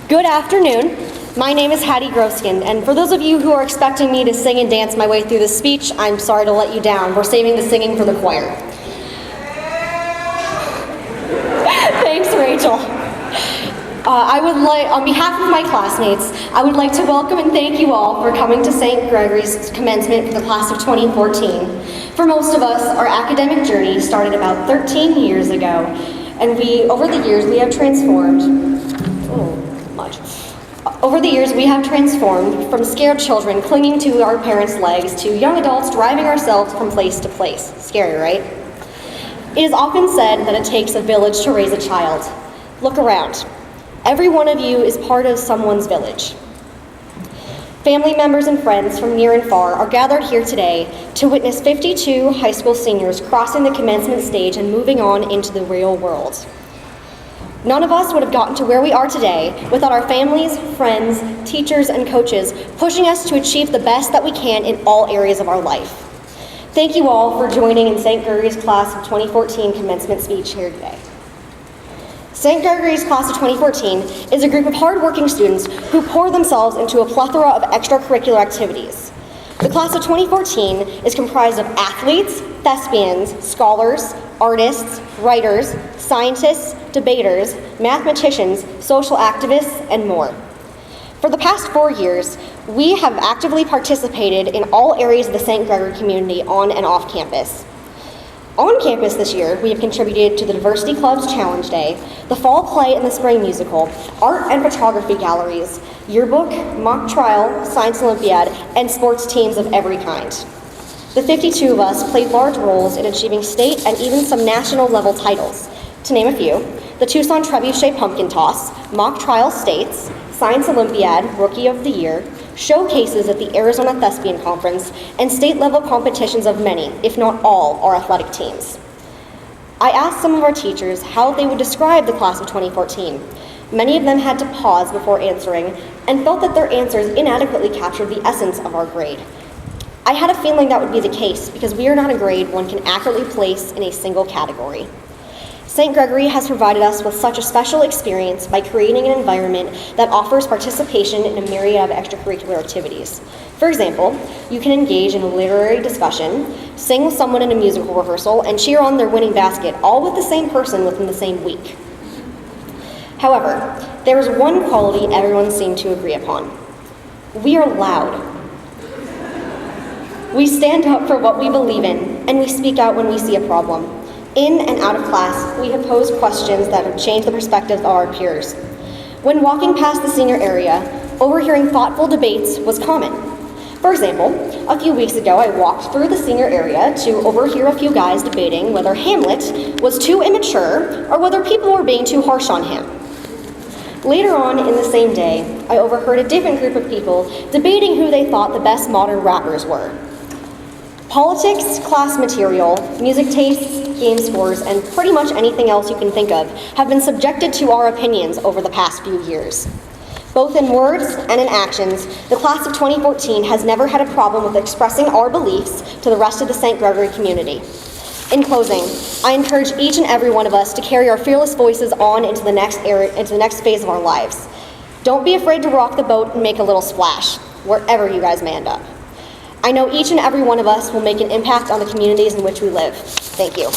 Good afternoon. My name is Hattie Groskin, and for those of you who are expecting me to sing and dance my way through this speech, I'm sorry to let you down. We're saving the singing for the choir. Thanks, Rachel. On behalf of my classmates, I would like to welcome and thank you all for coming to St. Gregory's commencement for the class of 2014. For most of us, our academic journey started about 13 years ago, and over the years, we have transformed from scared children clinging to our parents' legs to young adults driving ourselves from place to place. Scary, right? It is often said that it takes a village to raise a child. Look around. Every one of you is part of someone's village. Family members and friends from near and far are gathered here today to witness 52 high school seniors crossing the commencement stage and moving on into the real world. None of us would have gotten to where we are today without our families, friends, teachers, and coaches pushing us to achieve the best that we can in all areas of our life. Thank you all for joining in St. Gregory's Class of 2014 commencement speech here today. St. Gregory's Class of 2014 is a group of hardworking students who pour themselves into a plethora of extracurricular activities. The Class of 2014 is comprised of athletes, thespians, scholars, artists, writers, scientists, debaters, mathematicians, social activists, and more. For the past 4 years, we have actively participated in all areas of the St. Gregory community on and off campus. On campus this year, we have contributed to the Diversity Club's Challenge Day, the Fall Play and the Spring Musical, art and photography galleries, yearbook, mock trial, science Olympiad, and sports teams of every kind. The 52 of us played large roles in achieving state and even some national level titles. To name a few, the Tucson Trebuchet Pumpkin Toss, mock trial states, science Olympiad, Rookie of the Year, showcases at the Arizona Thespian Conference, and state-level competitions of many, if not all, our athletic teams. I asked some of our teachers how they would describe the class of 2014. Many of them had to pause before answering and felt that their answers inadequately captured the essence of our grade. I had a feeling that would be the case because we are not a grade one can accurately place in a single category. St. Gregory has provided us with such a special experience by creating an environment that offers participation in a myriad of extracurricular activities. For example, you can engage in a literary discussion, sing with someone in a musical rehearsal, and cheer on their winning basket, all with the same person within the same week. However, there is one quality everyone seemed to agree upon. We are loud. We stand up for what we believe in, and we speak out when we see a problem. In and out of class, we have posed questions that have changed the perspectives of our peers. When walking past the senior area, overhearing thoughtful debates was common. For example, a few weeks ago, I walked through the senior area to overhear a few guys debating whether Hamlet was too immature or whether people were being too harsh on him. Later on in the same day, I overheard a different group of people debating who they thought the best modern rappers were. Politics, class material, music tastes, game scores, and pretty much anything else you can think of have been subjected to our opinions over the past few years. Both in words and in actions, the class of 2014 has never had a problem with expressing our beliefs to the rest of the St. Gregory community. In closing, I encourage each and every one of us to carry our fearless voices on into the next phase of our lives. Don't be afraid to rock the boat and make a little splash, wherever you guys may end up. I know each and every one of us will make an impact on the communities in which we live. Thank you.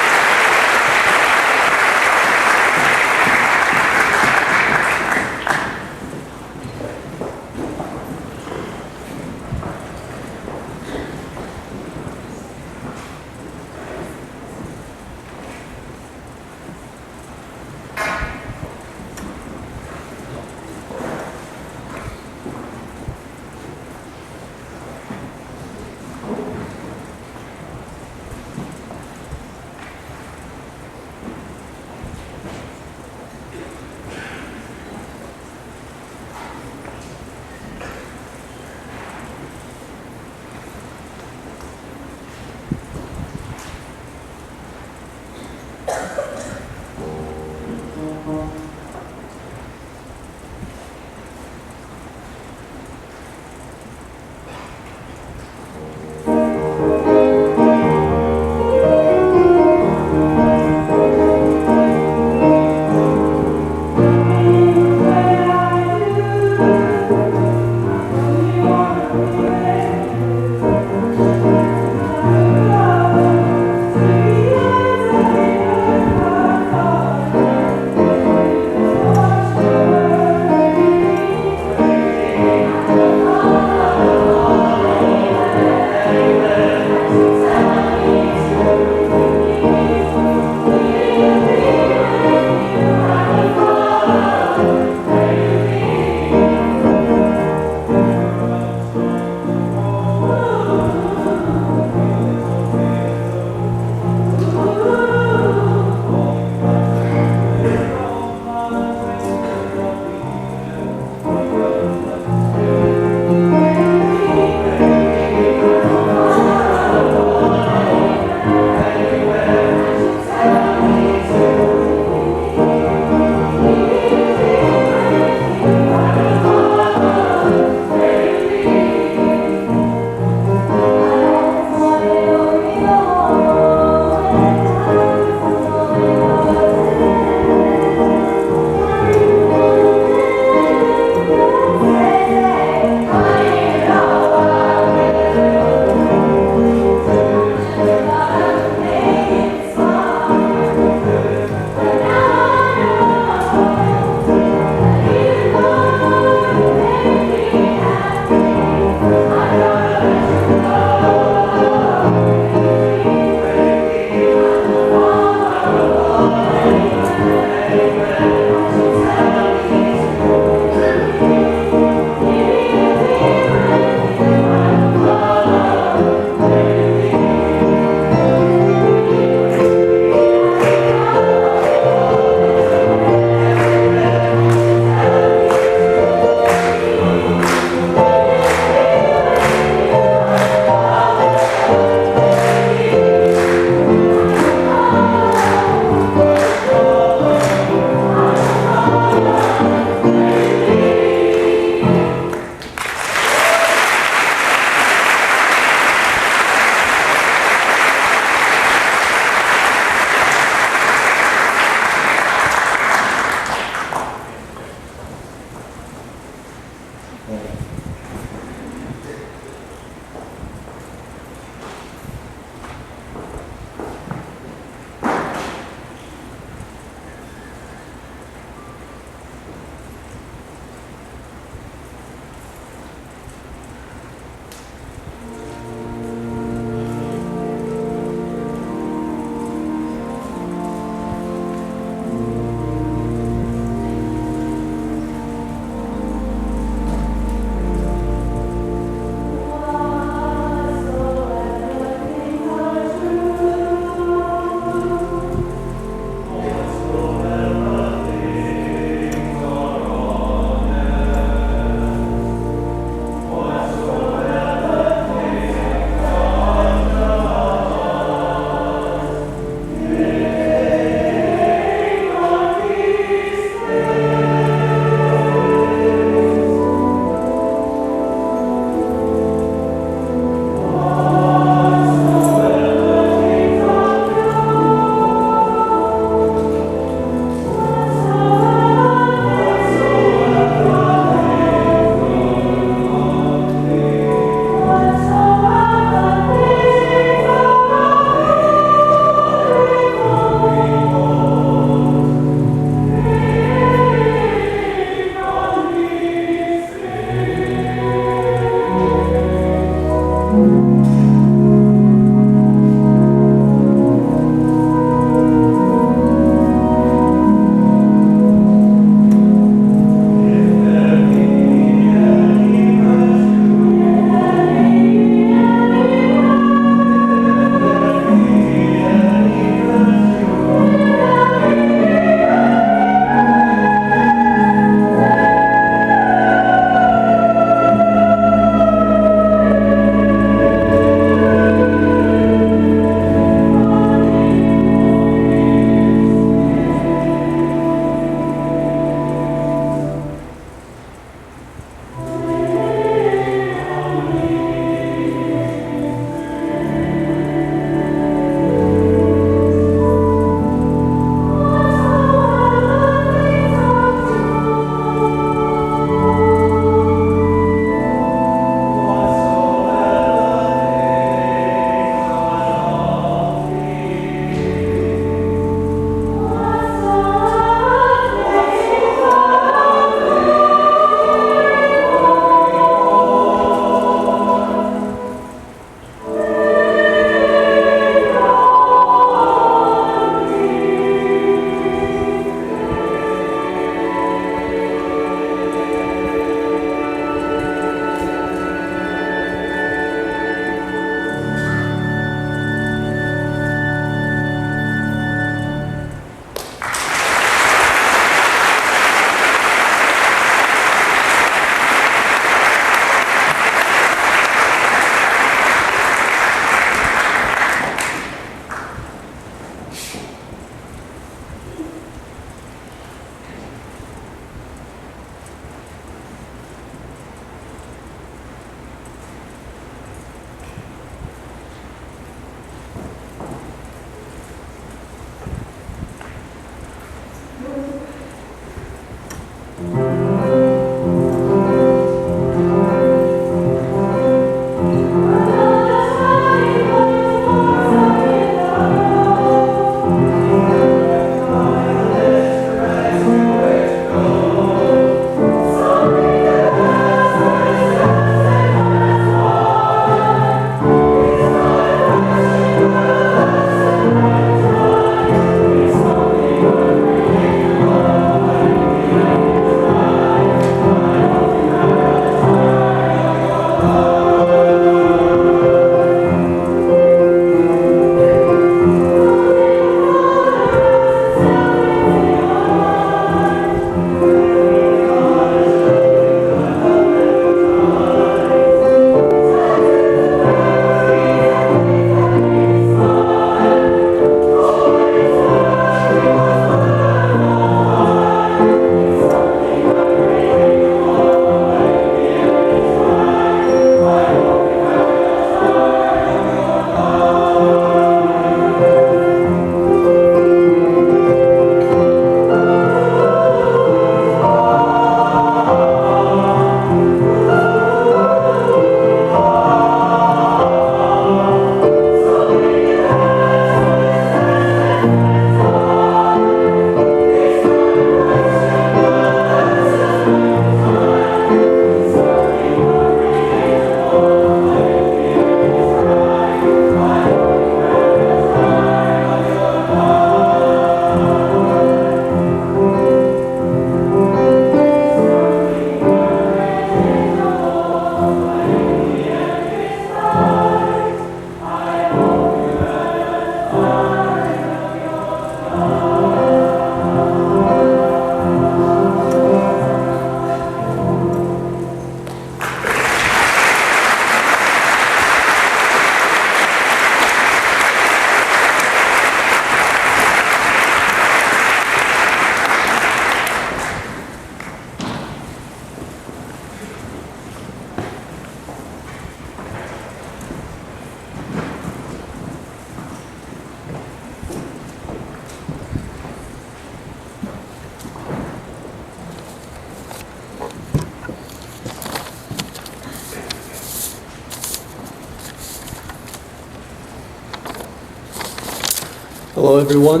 Hello everyone.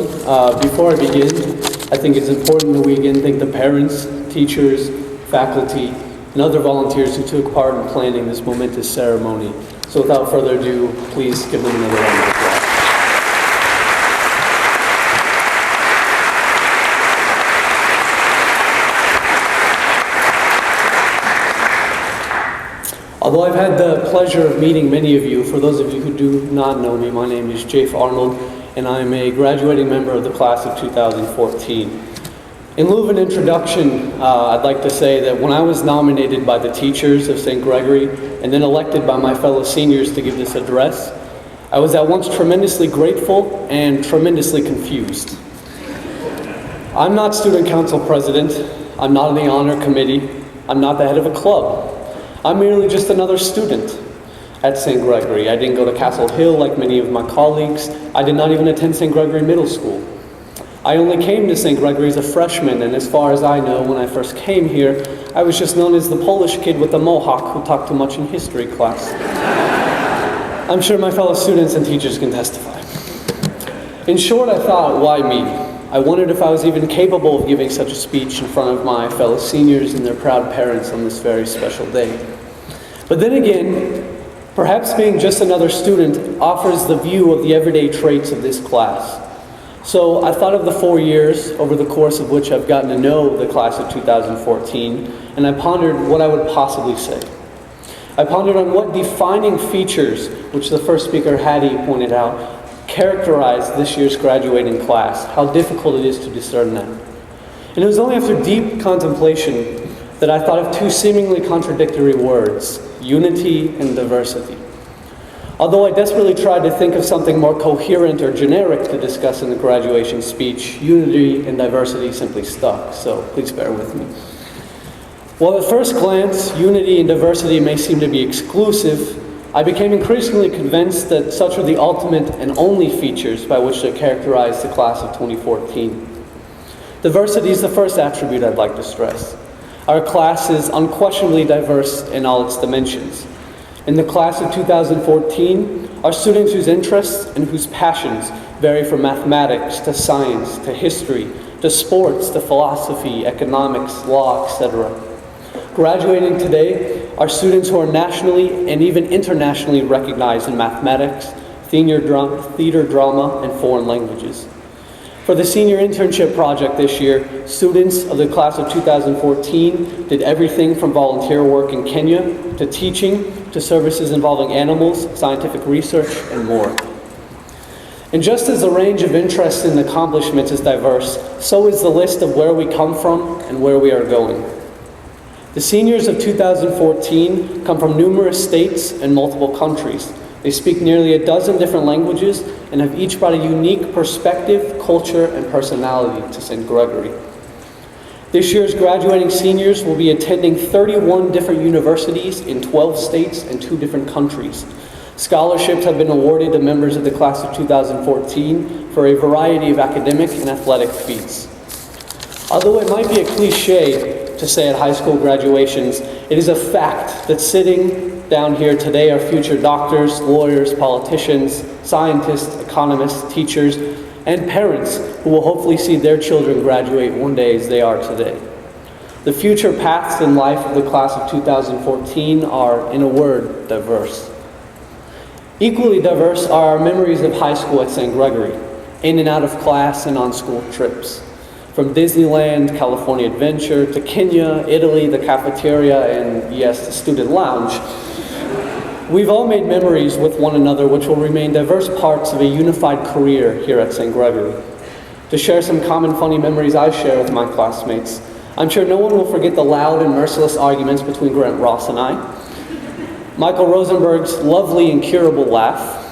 Before I begin, I think it's important that we again thank the parents, teachers, faculty, and other volunteers who took part in planning this momentous ceremony. So without further ado, please give them another round of applause. Although I've had the pleasure of meeting many of you, for those of you who do not know me, my name is Jafe Arnold, and I'm a graduating member of the class of 2014. In lieu of an introduction, I'd like to say that when I was nominated by the teachers of St. Gregory and then elected by my fellow seniors to give this address, I was at once tremendously grateful and tremendously confused. I'm not student council president, I'm not on the honor committee, I'm not the head of a club. I'm merely just another student at St. Gregory. I didn't go to Castle Hill like many of my colleagues. I did not even attend St. Gregory Middle School. I only came to St. Gregory as a freshman, and as far as I know, when I first came here, I was just known as the Polish kid with the mohawk who talked too much in history class. I'm sure my fellow students and teachers can testify. In short, I thought, why me? I wondered if I was even capable of giving such a speech in front of my fellow seniors and their proud parents on this very special day. But then again, perhaps being just another student offers the view of the everyday traits of this class. So I thought of the 4 years over the course of which I've gotten to know the class of 2014, and I pondered what I would possibly say. I pondered on what defining features, which the first speaker, Hattie, pointed out, characterize this year's graduating class, how difficult it is to discern them. And it was only after deep contemplation that I thought of two seemingly contradictory words, unity and diversity. Although I desperately tried to think of something more coherent or generic to discuss in the graduation speech, unity and diversity simply stuck, so please bear with me. While at first glance, unity and diversity may seem to be exclusive, I became increasingly convinced that such are the ultimate and only features by which to characterize the class of 2014. Diversity is the first attribute I'd like to stress. Our class is unquestionably diverse in all its dimensions. In the class of 2014, our students whose interests and whose passions vary from mathematics to science to history to sports to philosophy, economics, law, etc. Graduating today are students who are nationally and even internationally recognized in mathematics, theater, drama, and foreign languages. For the senior internship project this year, students of the class of 2014 did everything from volunteer work in Kenya to teaching to services involving animals, scientific research, and more. And just as the range of interests and accomplishments is diverse, so is the list of where we come from and where we are going. The seniors of 2014 come from numerous states and multiple countries. They speak nearly a dozen different languages and have each brought a unique perspective, culture, and personality to St. Gregory. This year's graduating seniors will be attending 31 different universities in 12 states and 2 different countries. Scholarships have been awarded to members of the class of 2014 for a variety of academic and athletic feats. Although it might be a cliche to say at high school graduations, it is a fact that sitting down here today are future doctors, lawyers, politicians, scientists, economists, teachers, and parents who will hopefully see their children graduate one day as they are today. The future paths in life of the class of 2014 are, in a word, diverse. Equally diverse are our memories of high school at St. Gregory, in and out of class and on school trips. From Disneyland, California Adventure, to Kenya, Italy, the cafeteria, and yes, the student lounge. We've all made memories with one another which will remain diverse parts of a unified career here at St. Gregory. To share some common funny memories I share with my classmates, I'm sure no one will forget the loud and merciless arguments between Grant Ross and I, Michael Rosenberg's lovely incurable laugh,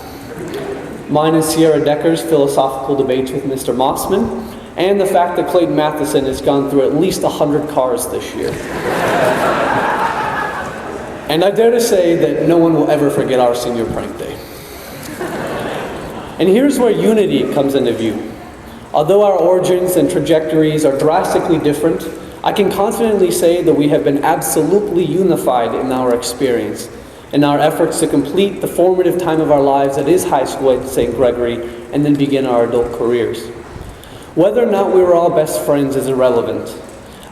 mine and Sierra Decker's philosophical debates with Mr. Mossman, and the fact that Clayton Matheson has gone through at least 100 cars this year. And I dare to say that no one will ever forget our senior prank day. And here's where unity comes into view. Although our origins and trajectories are drastically different, I can confidently say that we have been absolutely unified in our experience. in our efforts to complete the formative time of our lives that is high school at St. Gregory and then begin our adult careers. Whether or not we were all best friends is irrelevant.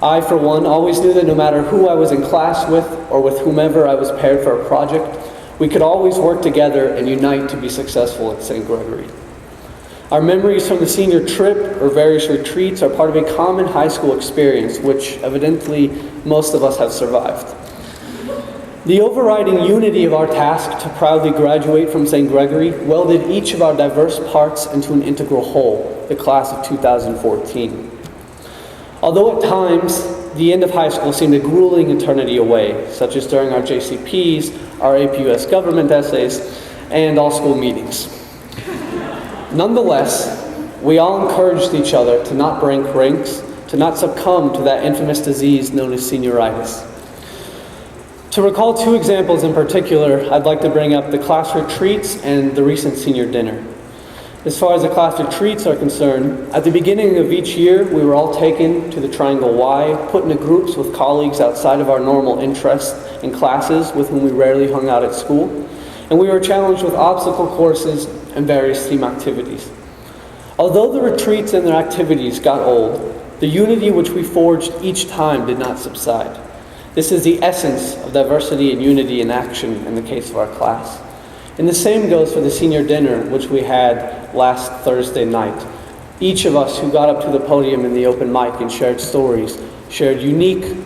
I, for one, always knew that no matter who I was in class with or with whomever I was paired for a project, we could always work together and unite to be successful at St. Gregory. Our memories from the senior trip or various retreats are part of a common high school experience, which evidently most of us have survived. The overriding unity of our task to proudly graduate from St. Gregory welded each of our diverse parts into an integral whole, the class of 2014. Although at times, the end of high school seemed a grueling eternity away, such as during our JCPs, our APUS government essays, and all school meetings. Nonetheless, we all encouraged each other to not break ranks, to not succumb to that infamous disease known as senioritis. To recall two examples in particular, I'd like to bring up the class retreats and the recent senior dinner. As far as the class retreats are concerned, at the beginning of each year, we were all taken to the Triangle Y, put into groups with colleagues outside of our normal interests in classes with whom we rarely hung out at school, and we were challenged with obstacle courses and various team activities. Although the retreats and their activities got old, the unity which we forged each time did not subside. This is the essence of diversity and unity in action in the case of our class. And the same goes for the senior dinner, which we had last Thursday night. Each of us who got up to the podium in the open mic and shared stories, shared unique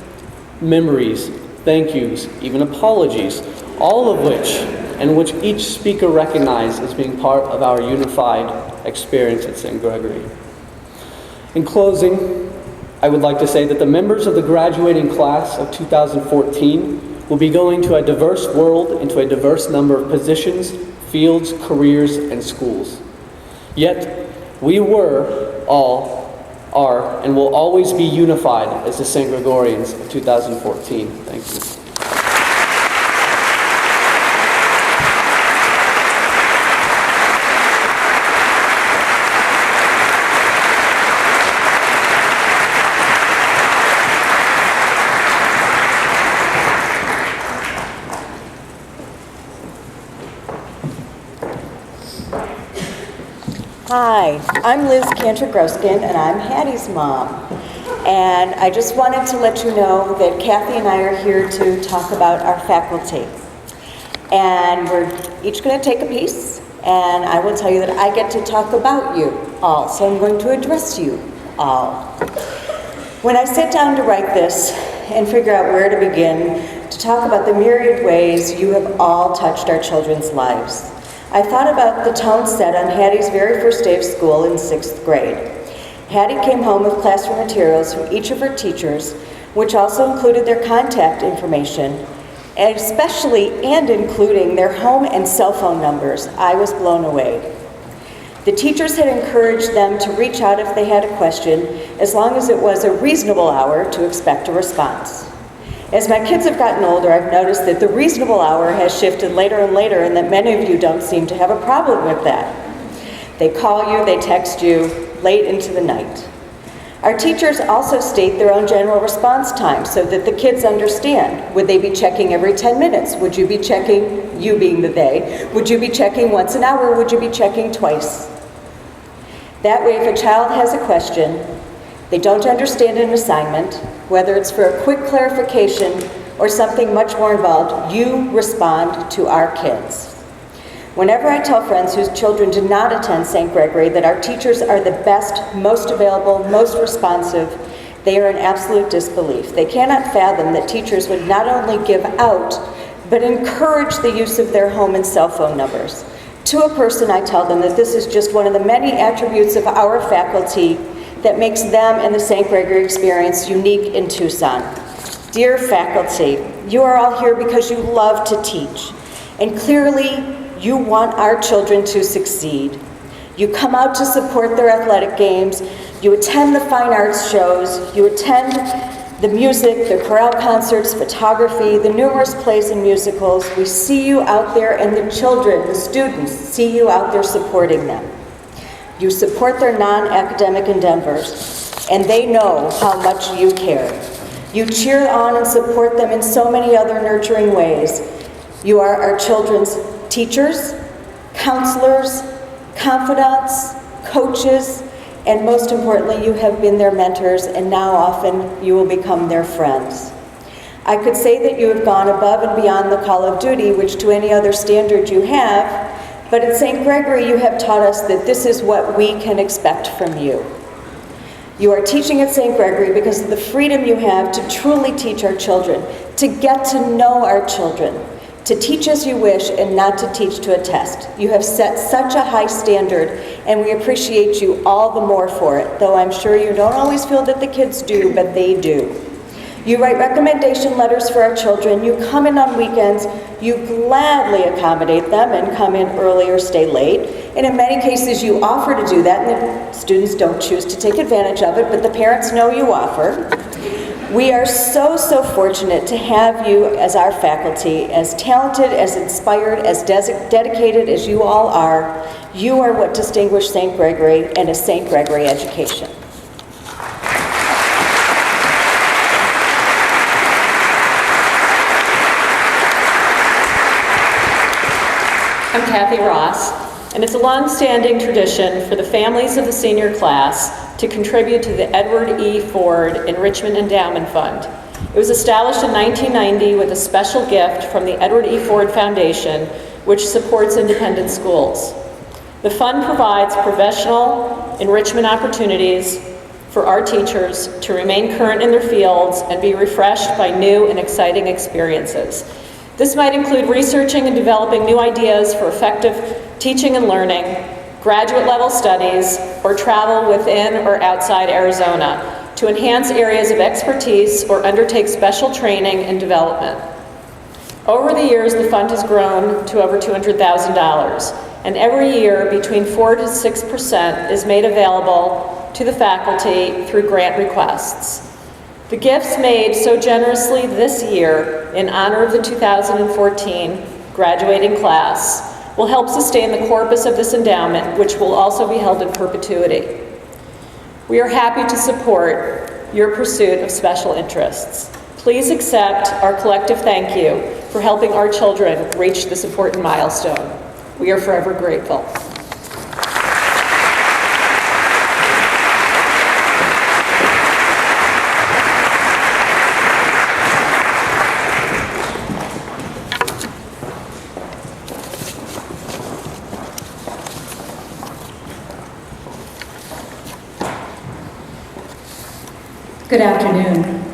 memories, thank yous, even apologies, all of which each speaker recognized as being part of our unified experience at St. Gregory. In closing, I would like to say that the members of the graduating class of 2014 will be going to a diverse world into a diverse number of positions, fields, careers, and schools. Yet, we are, and will always be unified as the St. Gregorians of 2014. Thank you. Hi, I'm Liz Cantor-Groskin, and I'm Hattie's mom. And I just wanted to let you know that Kathy and I are here to talk about our faculty. And we're each going to take a piece, and I will tell you that I get to talk about you all, so I'm going to address you all. When I sit down to write this and figure out where to begin to talk about the myriad ways you have all touched our children's lives, I thought about the tone set on Hattie's very first day of school in 6th grade. Hattie came home with classroom materials from each of her teachers, which also included their contact information, and especially and including their home and cell phone numbers. I was blown away. The teachers had encouraged them to reach out if they had a question, as long as it was a reasonable hour to expect a response. As my kids have gotten older, I've noticed that the reasonable hour has shifted later and later, and that many of you don't seem to have a problem with that. They call you, they text you late into the night. Our teachers also state their own general response time so that the kids understand. Would they be checking every 10 minutes? Would you be checking, you being the they, would you be checking once an hour? Would you be checking twice? That way, if a child has a question, they don't understand an assignment, whether it's for a quick clarification or something much more involved, you respond to our kids. Whenever I tell friends whose children did not attend St. Gregory that our teachers are the best, most available, most responsive, they are in absolute disbelief. They cannot fathom that teachers would not only give out, but encourage the use of their home and cell phone numbers. To a person, I tell them that this is just one of the many attributes of our faculty that makes them and the St. Gregory experience unique in Tucson. Dear faculty, you are all here because you love to teach, and clearly you want our children to succeed. You come out to support their athletic games, you attend the fine arts shows, you attend the music, the chorale concerts, photography, the numerous plays and musicals. We see you out there, and the children, the students, see you out there supporting them. You support their non-academic endeavors, and they know how much you care. You cheer on and support them in so many other nurturing ways. You are our children's teachers, counselors, confidants, coaches, and most importantly, you have been their mentors, and now often you will become their friends. I could say that you have gone above and beyond the call of duty, which to any other standard you have, but at St. Gregory you have taught us that this is what we can expect from you. You are teaching at St. Gregory because of the freedom you have to truly teach our children, to get to know our children, to teach as you wish and not to teach to a test. You have set such a high standard, and we appreciate you all the more for it, though I'm sure you don't always feel that the kids do, but they do. You write recommendation letters for our children, you come in on weekends, you gladly accommodate them and come in early or stay late, and in many cases you offer to do that, and the students don't choose to take advantage of it, but the parents know you offer. We are so fortunate to have you as our faculty, as talented, as inspired, as dedicated as you all are. You are what distinguish St. Gregory and a St. Gregory education. I'm Kathy Ross, and it's a long-standing tradition for the families of the senior class to contribute to the Edward E. Ford Enrichment Endowment Fund. It was established in 1990 with a special gift from the Edward E. Ford Foundation, which supports independent schools. The fund provides professional enrichment opportunities for our teachers to remain current in their fields and be refreshed by new and exciting experiences. This might include researching and developing new ideas for effective teaching and learning, graduate level studies, or travel within or outside Arizona to enhance areas of expertise or undertake special training and development. Over the years, the fund has grown to over $200,000, and every year between 4 to 6% is made available to the faculty through grant requests. The gifts made so generously this year in honor of the 2014 graduating class will help sustain the corpus of this endowment, which will also be held in perpetuity. We are happy to support your pursuit of special interests. Please accept our collective thank you for helping our children reach this important milestone. We are forever grateful. Good afternoon.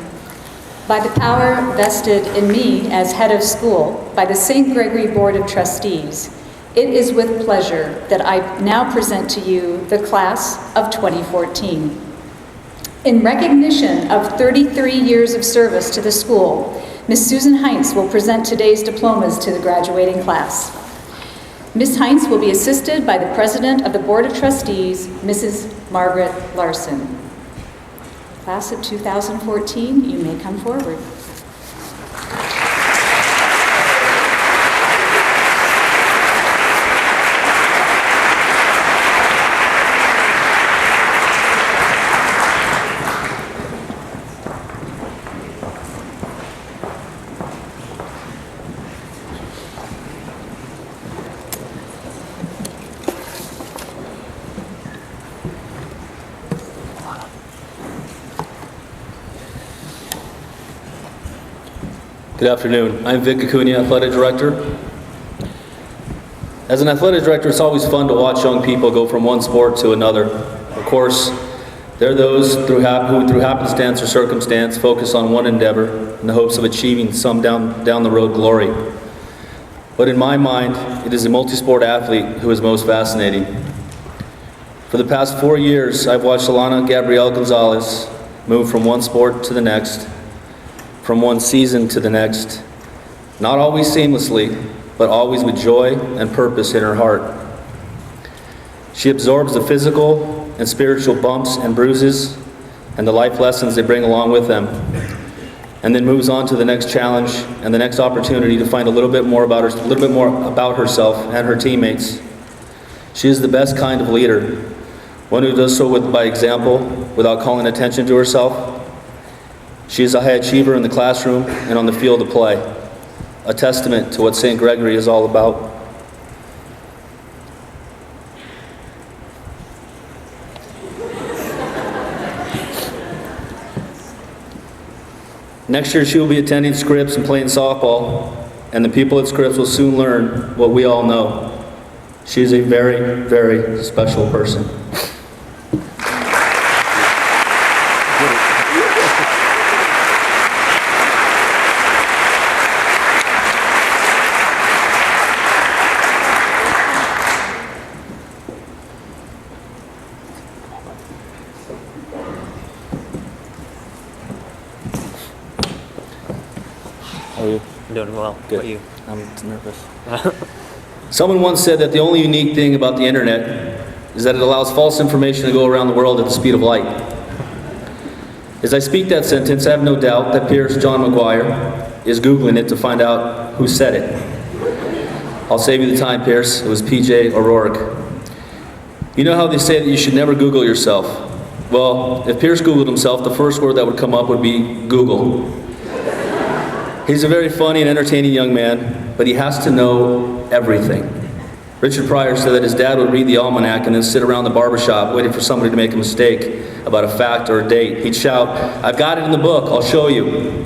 By the power vested in me as head of school by the St. Gregory Board of Trustees, it is with pleasure that I now present to you the class of 2014. In recognition of 33 years of service to the school, Ms. Susan Heinz will present today's diplomas to the graduating class. Ms. Heinz will be assisted by the President of the Board of Trustees, Mrs. Margaret Larson. Class of 2014, you may come forward. Good afternoon. I'm Vic Acuna, Athletic Director. As an Athletic Director, it's always fun to watch young people go from one sport to another. Of course, there are those who through happenstance or circumstance focus on one endeavor in the hopes of achieving some down the road glory. But in my mind, it is the multi-sport athlete who is most fascinating. For the past 4 years, I've watched Alana Gabrielle Gonzalez move from one sport to the next, from one season to the next, not always seamlessly, but always with joy and purpose in her heart. She absorbs the physical and spiritual bumps and bruises and the life lessons they bring along with them, and then moves on to the next challenge and the next opportunity to find a little bit more about herself and her teammates. She is the best kind of leader, one who does so by example, without calling attention to herself. She is a high achiever in the classroom and on the field of play. a testament to what St. Gregory is all about. Next year she will be attending Scripps and playing softball, and the people at Scripps will soon learn what we all know. She is a very, very special person. How are you? I'm doing well. Good. How about you? I'm nervous. Someone once said that the only unique thing about the internet is that it allows false information to go around the world at the speed of light. As I speak that sentence, I have no doubt that Pierce John McGuire is Googling it to find out who said it. I'll save you the time, Pierce. It was PJ O'Rourke. You know how they say that you should never Google yourself? Well, if Pierce Googled himself, the first word that would come up would be Google. He's a very funny and entertaining young man, but he has to know everything. Richard Pryor said that his dad would read the almanac and then sit around the barbershop waiting for somebody to make a mistake about a fact or a date. He'd shout, "I've got it in the book, I'll show you."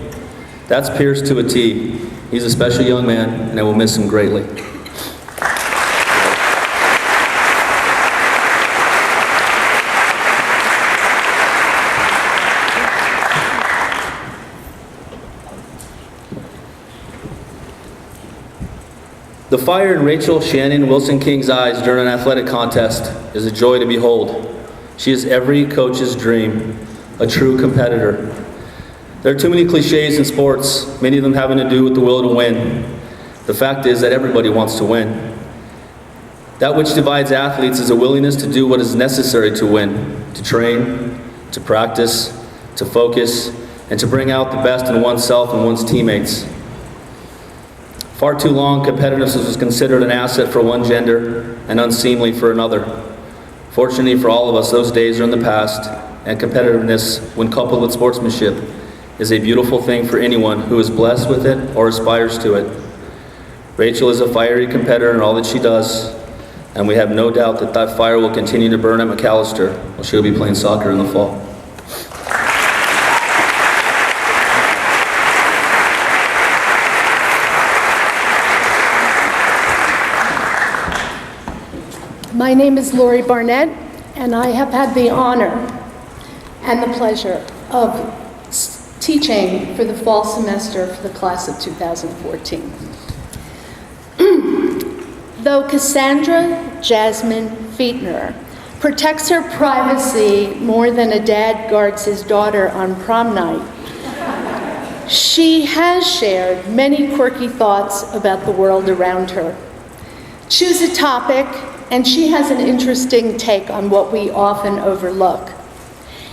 That's Pierce to a T. He's a special young man, and I will miss him greatly. The fire in Rachel Shannon Wilson King's eyes during an athletic contest is a joy to behold. She is every coach's dream, a true competitor. There are too many cliches in sports, many of them having to do with the will to win. The fact is that everybody wants to win. That which divides athletes is a willingness to do what is necessary to win, to train, to practice, to focus, and to bring out the best in oneself and one's teammates. Far too long, competitiveness was considered an asset for one gender and unseemly for another. Fortunately for all of us, those days are in the past, and competitiveness, when coupled with sportsmanship, is a beautiful thing for anyone who is blessed with it or aspires to it. Rachel is a fiery competitor in all that she does, and we have no doubt that that fire will continue to burn at McAllister while she'll be playing soccer in the fall. My name is Lori Barnett, and I have had the honor and the pleasure of teaching for the fall semester for the class of 2014. Though Cassandra Jasmine Feitner protects her privacy more than a dad guards his daughter on prom night, she has shared many quirky thoughts about the world around her. Choose a topic, and she has an interesting take on what we often overlook.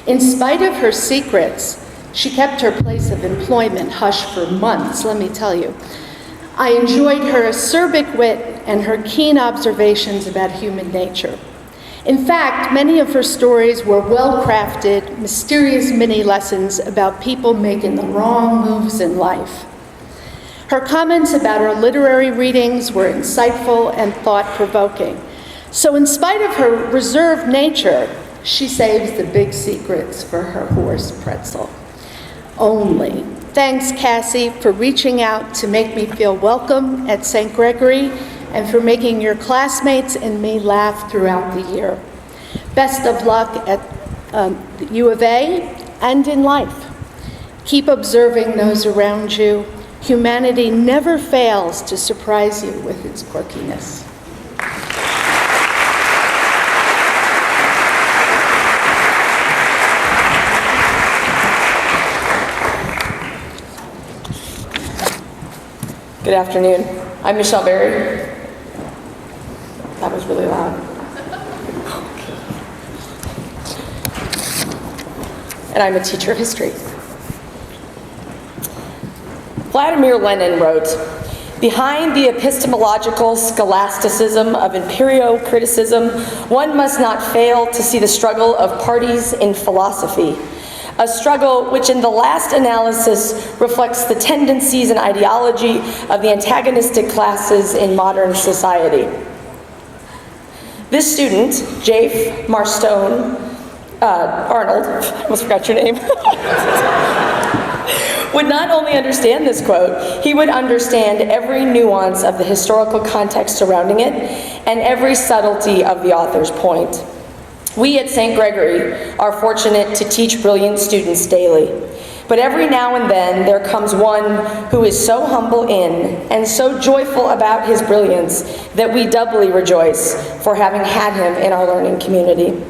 In spite of her secrets, she kept her place of employment hush for months, let me tell you. I enjoyed her acerbic wit and her keen observations about human nature. In fact, many of her stories were well-crafted, mysterious mini lessons about people making the wrong moves in life. Her comments about her literary readings were insightful and thought-provoking. So in spite of her reserved nature, she saves the big secrets for her horse Pretzel. Only. Thanks, Cassie, for reaching out to make me feel welcome at St. Gregory and for making your classmates and me laugh throughout the year. Best of luck at U of A and in life. Keep observing those around you. Humanity never fails to surprise you with its quirkiness. Good afternoon. I'm Michelle Berry. That was really loud. And I'm a teacher of history. Vladimir Lenin wrote, "Behind the epistemological scholasticism of empirio-criticism, one must not fail to see the struggle of parties in philosophy. a struggle which in the last analysis reflects the tendencies and ideology of the antagonistic classes in modern society. This student, Jafe Marstone Arnold, I almost forgot your name, would not only understand this quote, he would understand every nuance of the historical context surrounding it and every subtlety of the author's point. We at St. Gregory are fortunate to teach brilliant students daily, but every now and then there comes one who is so humble in and so joyful about his brilliance that we doubly rejoice for having had him in our learning community.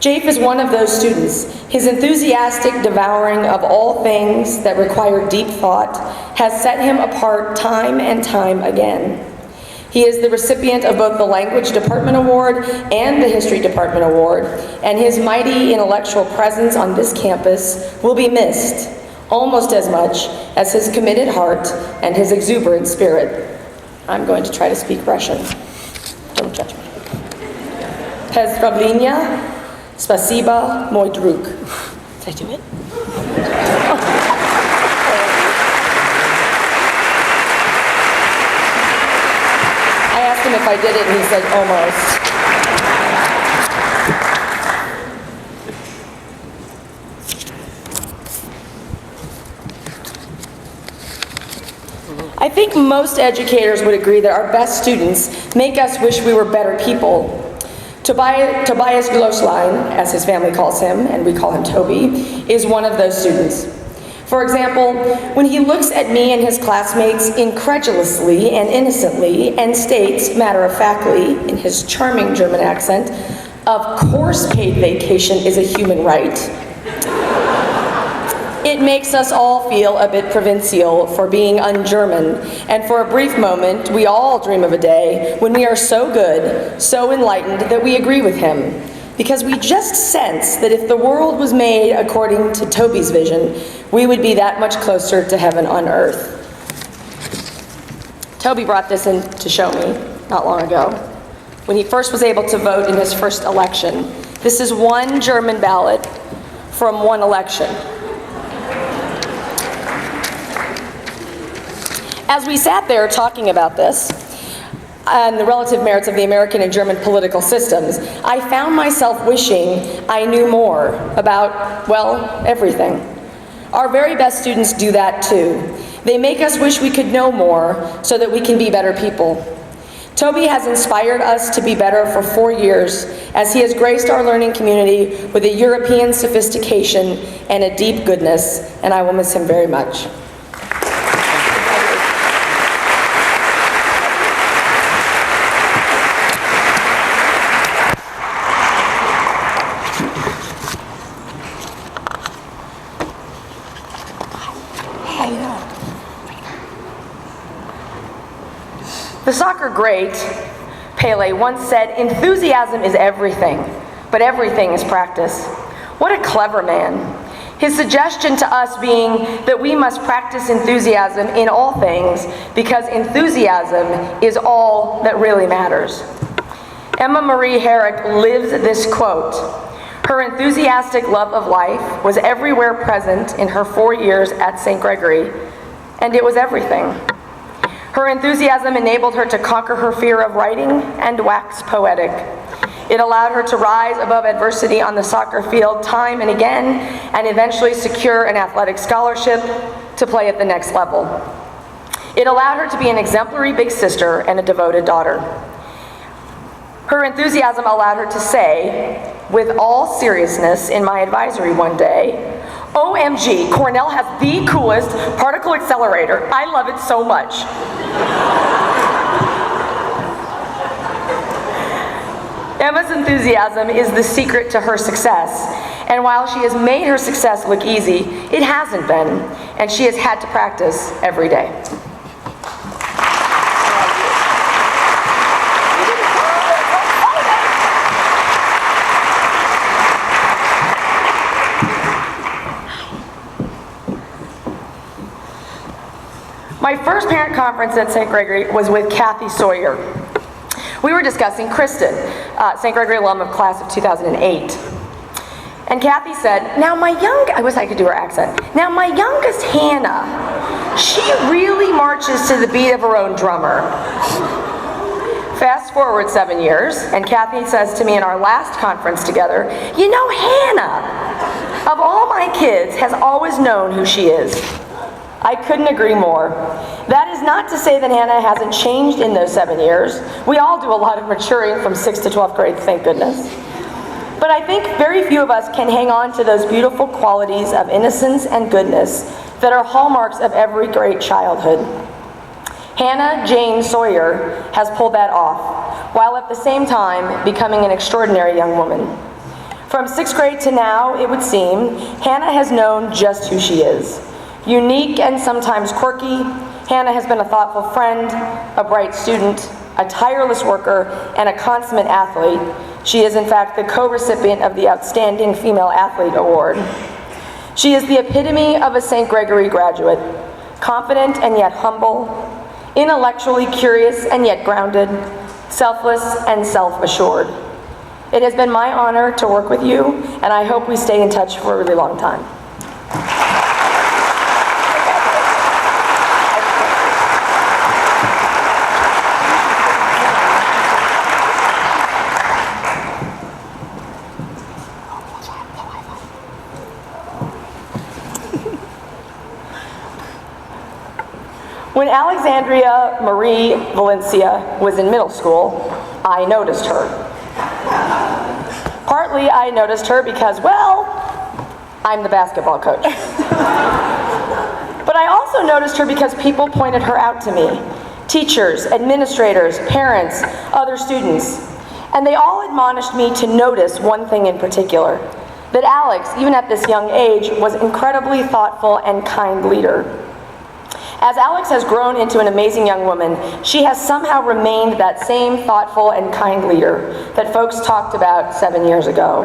Jafe is one of those students. His enthusiastic devouring of all things that require deep thought has set him apart time and time again. He is the recipient of both the Language Department Award and the History Department Award, and his mighty intellectual presence on this campus will be missed almost as much as his committed heart and his exuberant spirit. I'm going to try to speak Russian. Don't judge me. Pozdravlenia. Spasiba, mój drug. Did I do it? I asked him if I did it, and he said, almost. I think most educators would agree that our best students make us wish we were better people. Tobias Gloslein, as his family calls him, and we call him Toby, is one of those students. For example, when he looks at me and his classmates incredulously and innocently and states, matter-of-factly, in his charming German accent, "Of course paid vacation is a human right," it makes us all feel a bit provincial for being un-German, and for a brief moment, we all dream of a day when we are so good, so enlightened, that we agree with him. Because we just sense that if the world was made according to Toby's vision, we would be that much closer to heaven on earth. Toby brought this in to show me not long ago, when he first was able to vote in his first election. This is one German ballot from one election. As we sat there talking about this, and the relative merits of the American and German political systems, I found myself wishing I knew more about, well, everything. Our very best students do that too. They make us wish we could know more so that we can be better people. Toby has inspired us to be better for 4 years as he has graced our learning community with a European sophistication and a deep goodness, and I will miss him very much. The soccer great, Pele, once said, "Enthusiasm is everything, but everything is practice." What a clever man. His suggestion to us being that we must practice enthusiasm in all things because enthusiasm is all that really matters. Emma Marie Herrick lives this quote. Her enthusiastic love of life was everywhere present in her 4 years at St. Gregory, and it was everything. Her enthusiasm enabled her to conquer her fear of writing and wax poetic. It allowed her to rise above adversity on the soccer field time and again, and eventually secure an athletic scholarship to play at the next level. It allowed her to be an exemplary big sister and a devoted daughter. Her enthusiasm allowed her to say, with all seriousness in my advisory one day, "OMG, Cornell has the coolest particle accelerator. I love it so much." Emma's enthusiasm is the secret to her success. And while she has made her success look easy, it hasn't been, and she has had to practice every day. My first parent conference at St. Gregory was with Kathy Sawyer. We were discussing Kristen, St. Gregory alum of class of 2008. And Kathy said, I wish I could do her accent. Now my youngest Hannah, she really marches to the beat of her own drummer. Fast forward 7 years, and Kathy says to me in our last conference together, you know, Hannah, of all my kids, has always known who she is. I couldn't agree more. That is not to say that Hannah hasn't changed in those 7 years. We all do a lot of maturing from 6th to 12th grade, thank goodness. But I think very few of us can hang on to those beautiful qualities of innocence and goodness that are hallmarks of every great childhood. Hannah Jane Sawyer has pulled that off, while at the same time becoming an extraordinary young woman. From 6th grade to now, it would seem, Hannah has known just who she is. Unique and sometimes quirky, Hannah has been a thoughtful friend, a bright student, a tireless worker, and a consummate athlete. She is in fact the co-recipient of the Outstanding Female Athlete Award. She is the epitome of a St. Gregory graduate, confident and yet humble, intellectually curious and yet grounded, selfless and self-assured. It has been my honor to work with you, and I hope we stay in touch for a really long time. When Alexandria Marie Valencia was in middle school, I noticed her. Partly I noticed her because, well, I'm the basketball coach. But I also noticed her because people pointed her out to me. Teachers, administrators, parents, other students. And they all admonished me to notice one thing in particular, that Alex, even at this young age, was an incredibly thoughtful and kind leader. As Alex has grown into an amazing young woman, she has somehow remained that same thoughtful and kind leader that folks talked about 7 years ago.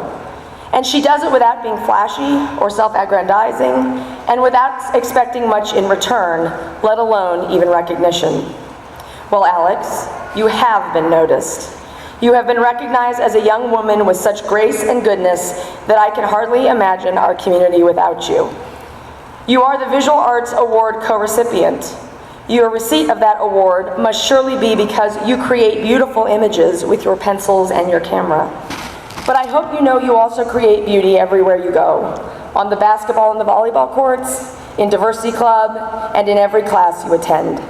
And she does it without being flashy or self-aggrandizing, and without expecting much in return, let alone even recognition. Well, Alex, you have been noticed. You have been recognized as a young woman with such grace and goodness that I can hardly imagine our community without you. You are the Visual Arts Award co-recipient. Your receipt of that award must surely be because you create beautiful images with your pencils and your camera. But I hope you know you also create beauty everywhere you go, on the basketball and the volleyball courts, in Diversity Club, and in every class you attend.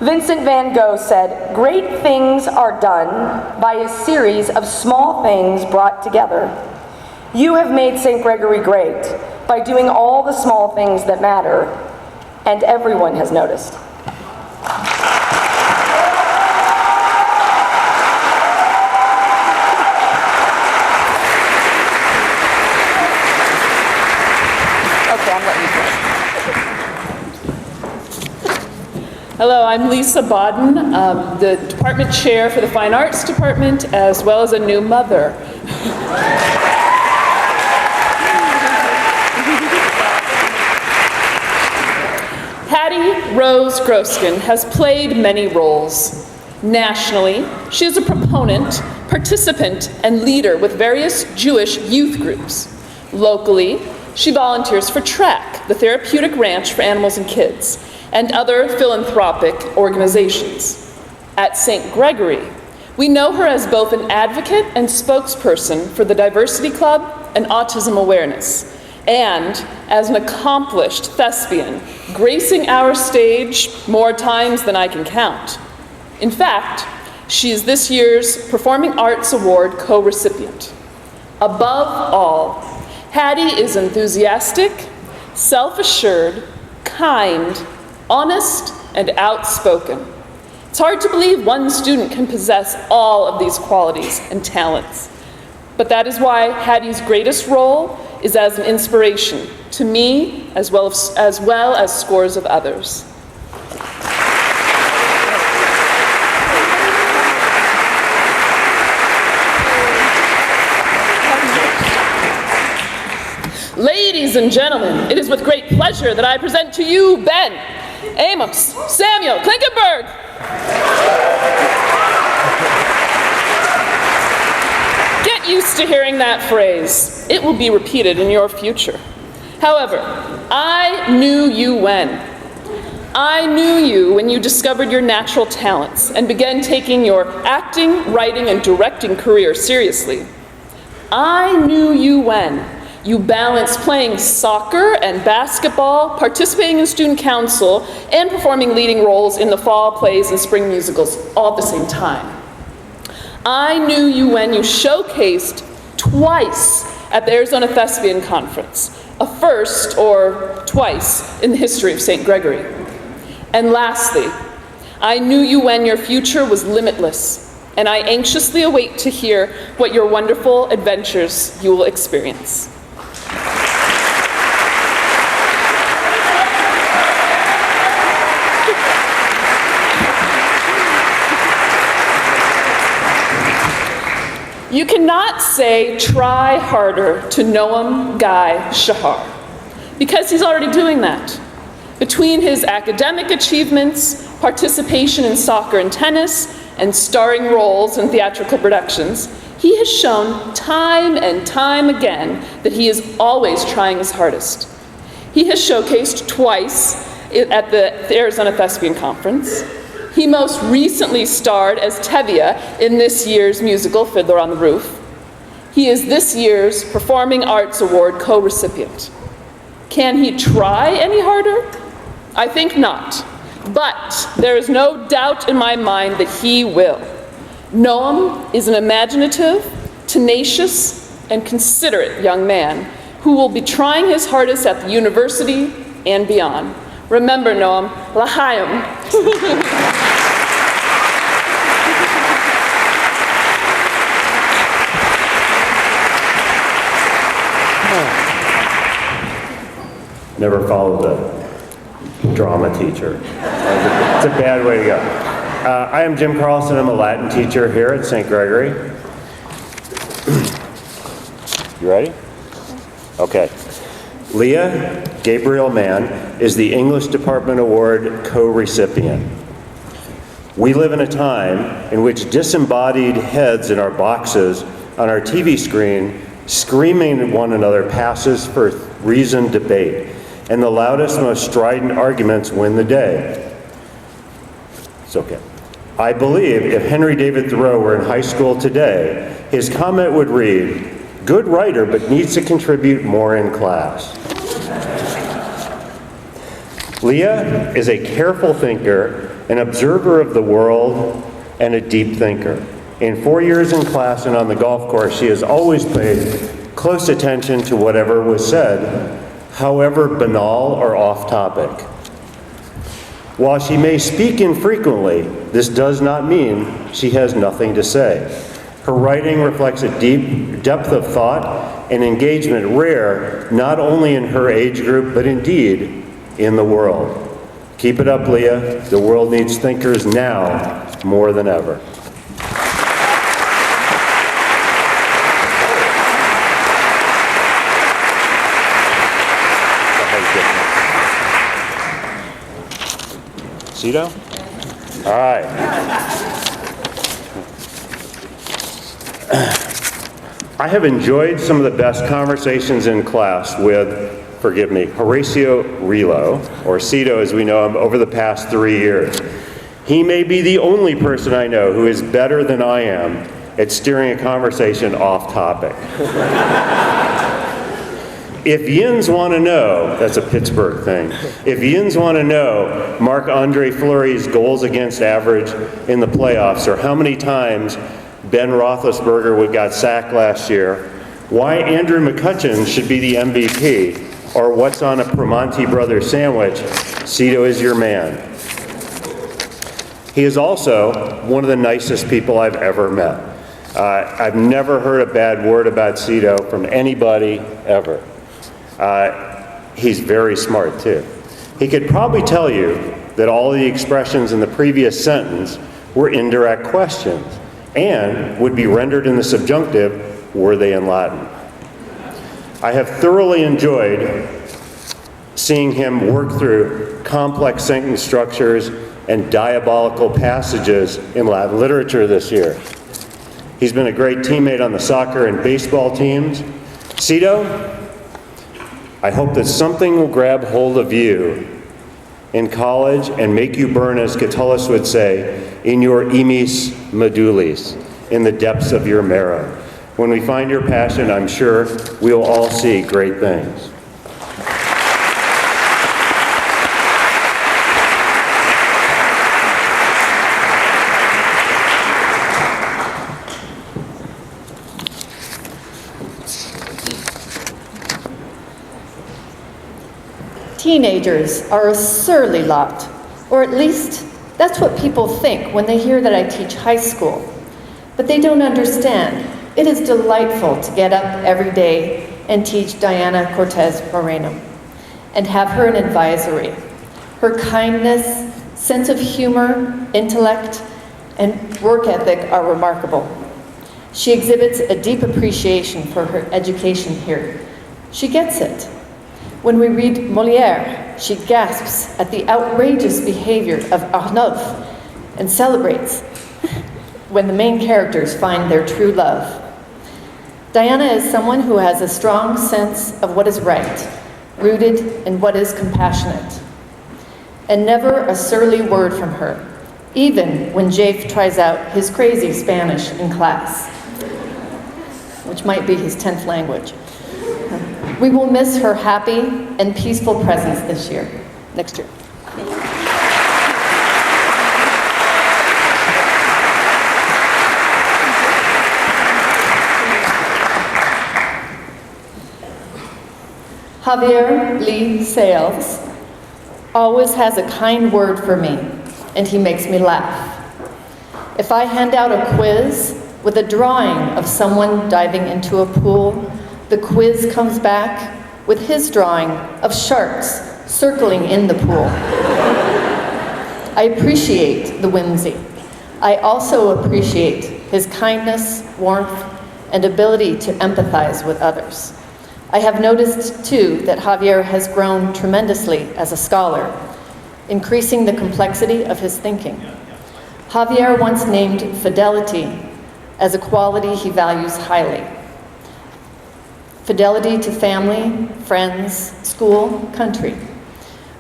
Vincent van Gogh said, "Great things are done by a series of small things brought together." You have made St. Gregory great by doing all the small things that matter, and everyone has noticed. Okay, I'm letting you finish. Hello, I'm Lisa Bodden, the department chair for the Fine Arts Department, as well as a new mother. Hattie Rose Groskin has played many roles. Nationally, she is a proponent, participant, and leader with various Jewish youth groups. Locally, she volunteers for TRAC, the Therapeutic Ranch for Animals and Kids, and other philanthropic organizations. At St. Gregory, we know her as both an advocate and spokesperson for the Diversity Club and Autism Awareness, and as an accomplished thespian, gracing our stage more times than I can count. In fact, she is this year's Performing Arts Award co-recipient. Above all, Hattie is enthusiastic, self-assured, kind, honest, and outspoken. It's hard to believe one student can possess all of these qualities and talents. But that is why Hattie's greatest role is as an inspiration to me as well as scores of others. Ladies and gentlemen, it is with great pleasure that I present to you Ben, Amos, Samuel Klinkenberg. Get used used to hearing that phrase. It will be repeated in your future. However, I knew you when. I knew you when you discovered your natural talents and began taking your acting, writing, and directing career seriously. I knew you when you balanced playing soccer and basketball, participating in student council, and performing leading roles in the fall plays and spring musicals all at the same time. I knew you when you showcased twice at the Arizona Thespian Conference, a first or twice in the history of St. Gregory. And lastly, I knew you when your future was limitless, and I anxiously await to hear what your wonderful adventures you will experience. You cannot say, try harder to Noam Guy Shahar, because he's already doing that. Between his academic achievements, participation in soccer and tennis, and starring roles in theatrical productions, he has shown time and time again that he is always trying his hardest. He has showcased twice at the Arizona Thespian Conference. He most recently starred as Tevye in this year's musical, Fiddler on the Roof. He is this year's Performing Arts Award co-recipient. Can he try any harder? I think not. But there is no doubt in my mind that he will. Noam is an imaginative, tenacious, and considerate young man who will be trying his hardest at the university and beyond. Remember, Noam, l'chaim. Never followed the drama teacher. It's a bad way to go. I am Jim Carlson. I'm a Latin teacher here at St. Gregory. You ready? Okay. Leah Gabriel Mann is the English Department Award co-recipient. We live in a time in which disembodied heads in our boxes on our TV screen screaming at one another passes for reasoned debate, and the loudest, most strident arguments win the day. It's okay. I believe if Henry David Thoreau were in high school today, his comment would read, "Good writer, but needs to contribute more in class." Leah is a careful thinker, an observer of the world, and a deep thinker. In 4 years in class and on the golf course, she has always paid close attention to whatever was said, however banal or off topic. While she may speak infrequently, this does not mean she has nothing to say. Her writing reflects a deep depth of thought and engagement rare not only in her age group, but indeed in the world. Keep it up, Leah. The world needs thinkers now more than ever. Cito? All right. I have enjoyed some of the best conversations in class with, forgive me, Horacio Rilo, or Cito as we know him, over the past 3 years. He may be the only person I know who is better than I am at steering a conversation off topic. If Yins want to know, that's a Pittsburgh thing, if Yins want to know Marc-Andre Fleury's goals against average in the playoffs, or how many times Ben Roethlisberger got sacked last year, why Andrew McCutcheon should be the MVP, or what's on a Primanti Brothers sandwich, Cito is your man. He is also one of the nicest people I've ever met. I've never heard a bad word about Cito from anybody ever. He's very smart too. He could probably tell you that all the expressions in the previous sentence were indirect questions and would be rendered in the subjunctive were they in Latin. I have thoroughly enjoyed seeing him work through complex sentence structures and diabolical passages in Latin literature this year. He's been a great teammate on the soccer and baseball teams. Cito, I hope that something will grab hold of you in college and make you burn, as Catullus would say, in your emis medullis, in the depths of your marrow. When we find your passion, I'm sure we'll all see great things. Teenagers are a surly lot, or at least that's what people think when they hear that I teach high school. But they don't understand. It is delightful to get up every day and teach Diana Cortez Moreno and have her in advisory. Her kindness, sense of humor, intellect, and work ethic are remarkable. She exhibits a deep appreciation for her education here. She gets it. When we read Molière, she gasps at the outrageous behavior of Arnulf and celebrates when the main characters find their true love. Diana is someone who has a strong sense of what is right, rooted in what is compassionate. And never a surly word from her, even when Jafe tries out his crazy Spanish in class, which might be his 10th language. We will miss her happy and peaceful presence this year, next year. Javier Lee Sales always has a kind word for me, and he makes me laugh. If I hand out a quiz with a drawing of someone diving into a pool, the quiz comes back with his drawing of sharks circling in the pool. I appreciate the whimsy. I also appreciate his kindness, warmth, and ability to empathize with others. I have noticed, too, that Javier has grown tremendously as a scholar, increasing the complexity of his thinking. Javier once named fidelity as a quality he values highly. Fidelity to family, friends, school, country.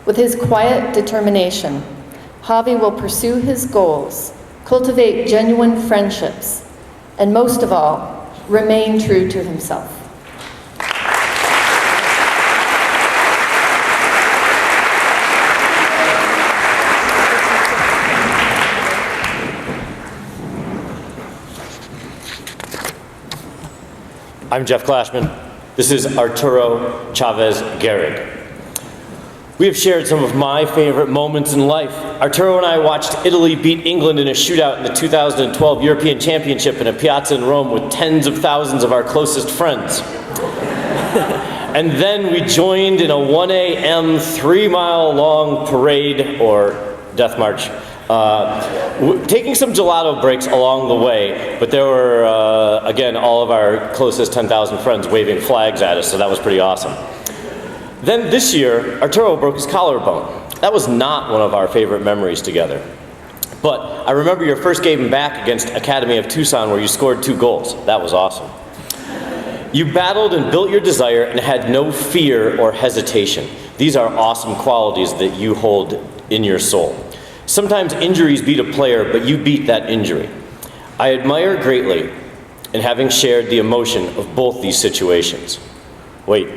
With his quiet determination, Javi will pursue his goals, cultivate genuine friendships, and most of all, remain true to himself. I'm Jeff Clashman. This is Arturo Chavez Garrig. We have shared some of my favorite moments in life. Arturo and I watched Italy beat England in a shootout in the 2012 European Championship in a piazza in Rome with tens of thousands of our closest friends. And then we joined in a 1 a.m. 3-mile-long parade or death march, taking some gelato breaks along the way, but there were, again, all of our closest 10,000 friends waving flags at us, so that was pretty awesome. Then this year, Arturo broke his collarbone. That was not one of our favorite memories together. But I remember your first game back against Academy of Tucson where you scored 2 goals. That was awesome. You battled and built your desire and had no fear or hesitation. These are awesome qualities that you hold in your soul. Sometimes injuries beat a player, but you beat that injury. I admire greatly in having shared the emotion of both these situations. Wait,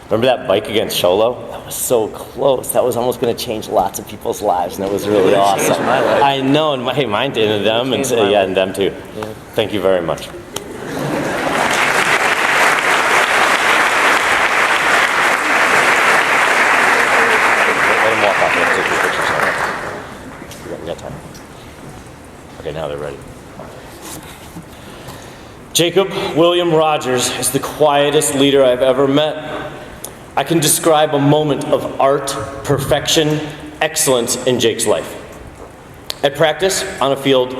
remember that bike against Cholo? That was so close. That was almost going to change lots of people's lives, and it was really awesome. Changed my life. I know, and mine did, and them, and yeah, and them too. Yeah. Thank you very much. Okay, now they're ready. Jacob William Rogers is the quietest leader I've ever met. I can describe a moment of art, perfection, excellence in Jake's life. At practice, on a field,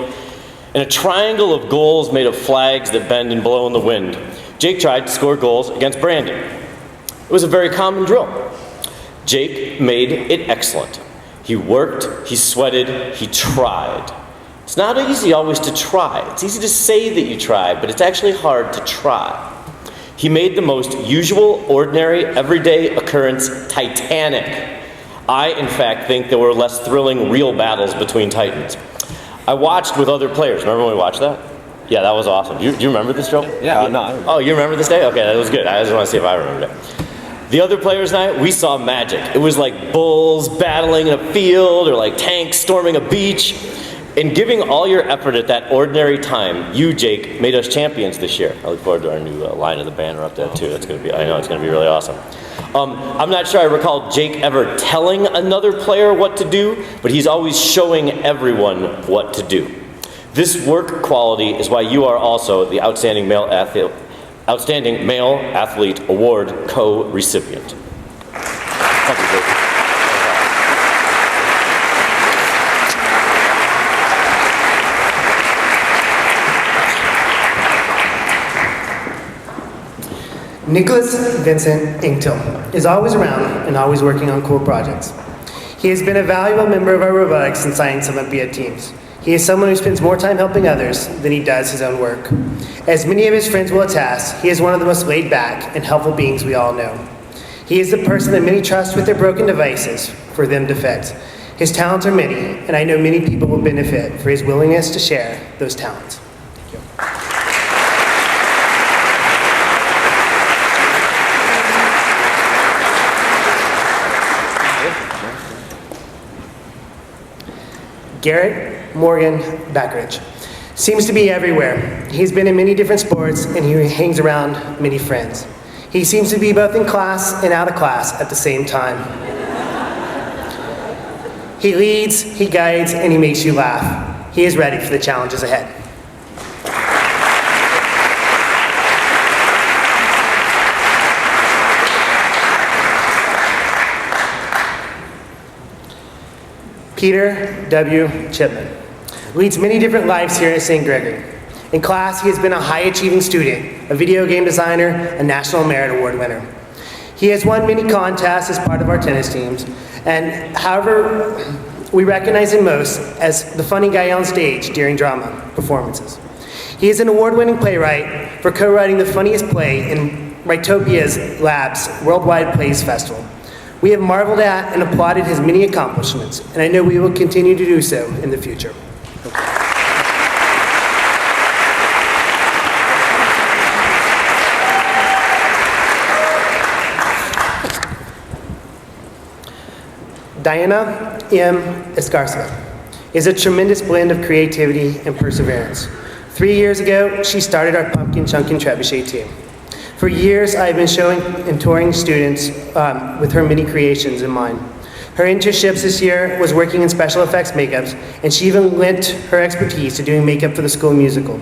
in a triangle of goals made of flags that bend and blow in the wind, Jake tried to score goals against Brandon. It was a very common drill. Jake made it excellent. He worked, he sweated, he tried. His It's not easy always to try. It's easy to say that you tried, but it's actually hard to try. He made the most usual, ordinary, everyday occurrence titanic. I, in fact, think there were less thrilling real battles between titans. I watched with other players. Remember when we watched that? Yeah, that was awesome. Do you remember this, Joe? Yeah, no. I remember. Oh, you remember this day? Okay, that was good. I just want to see if I remembered it. The other players' night, we saw magic. It was like bulls battling in a field or like tanks storming a beach. In giving all your effort at that ordinary time, you, Jake, made us champions this year. I look forward to our new line of the banner up there too. I know it's going to be really awesome. I'm not sure I recall Jake ever telling another player what to do, but he's always showing everyone what to do. This work quality is why you are also the Outstanding Male Athlete Award co-recipient. Thank you, Jake. Nicholas Vincent Inktil is always around and always working on cool projects. He has been a valuable member of our robotics and science Olympiad teams. He is someone who spends more time helping others than he does his own work. As many of his friends will attest, he is one of the most laid-back and helpful beings we all know. He is the person that many trust with their broken devices for them to fix. His talents are many, and I know many people will benefit for his willingness to share those talents. Thank you. Garrett Morgan Backridge seems to be everywhere. He's been in many different sports and he hangs around many friends. He seems to be both in class and out of class at the same time. He leads, he guides, and he makes you laugh. He is ready for the challenges ahead. Peter W. Chipman leads many different lives here at St. Gregory. In class, he has been a high-achieving student, a video game designer, a National Merit Award winner. He has won many contests as part of our tennis teams, and however, we recognize him most as the funny guy on stage during drama performances. He is an award-winning playwright for co-writing the funniest play in Writopia's Lab's Worldwide Plays Festival. We have marveled at and applauded his many accomplishments, and I know we will continue to do so in the future. Diana M. Escarza is a tremendous blend of creativity and perseverance. 3 years ago, she started our Pumpkin Chunkin' Trebuchet team. For years, I have been showing and touring students with her many creations in mind. Her internships this year was working in special effects makeups, and she even lent her expertise to doing makeup for the school musical.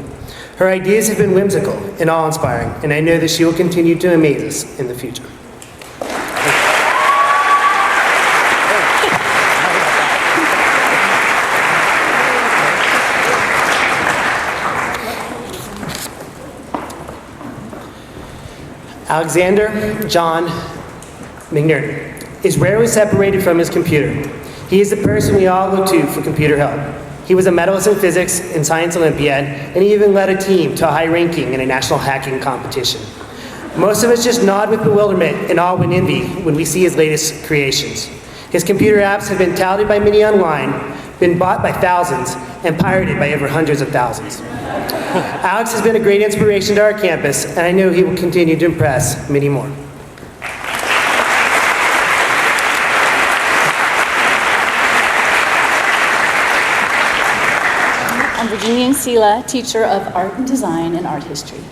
Her ideas have been whimsical and awe-inspiring, and I know that she will continue to amaze us in the future. Alexander John McNerney is rarely separated from his computer. He is the person we all look to for computer help. He was a medalist in physics and science Olympiad, and he even led a team to a high ranking in a national hacking competition. Most of us just nod with bewilderment and awe and envy when we see his latest creations. His computer apps have been touted by many online, been bought by thousands, and pirated by over hundreds of thousands. Alex has been a great inspiration to our campus, and I know he will continue to impress many more. I'm Virginia Nsila, teacher of art and design and art history.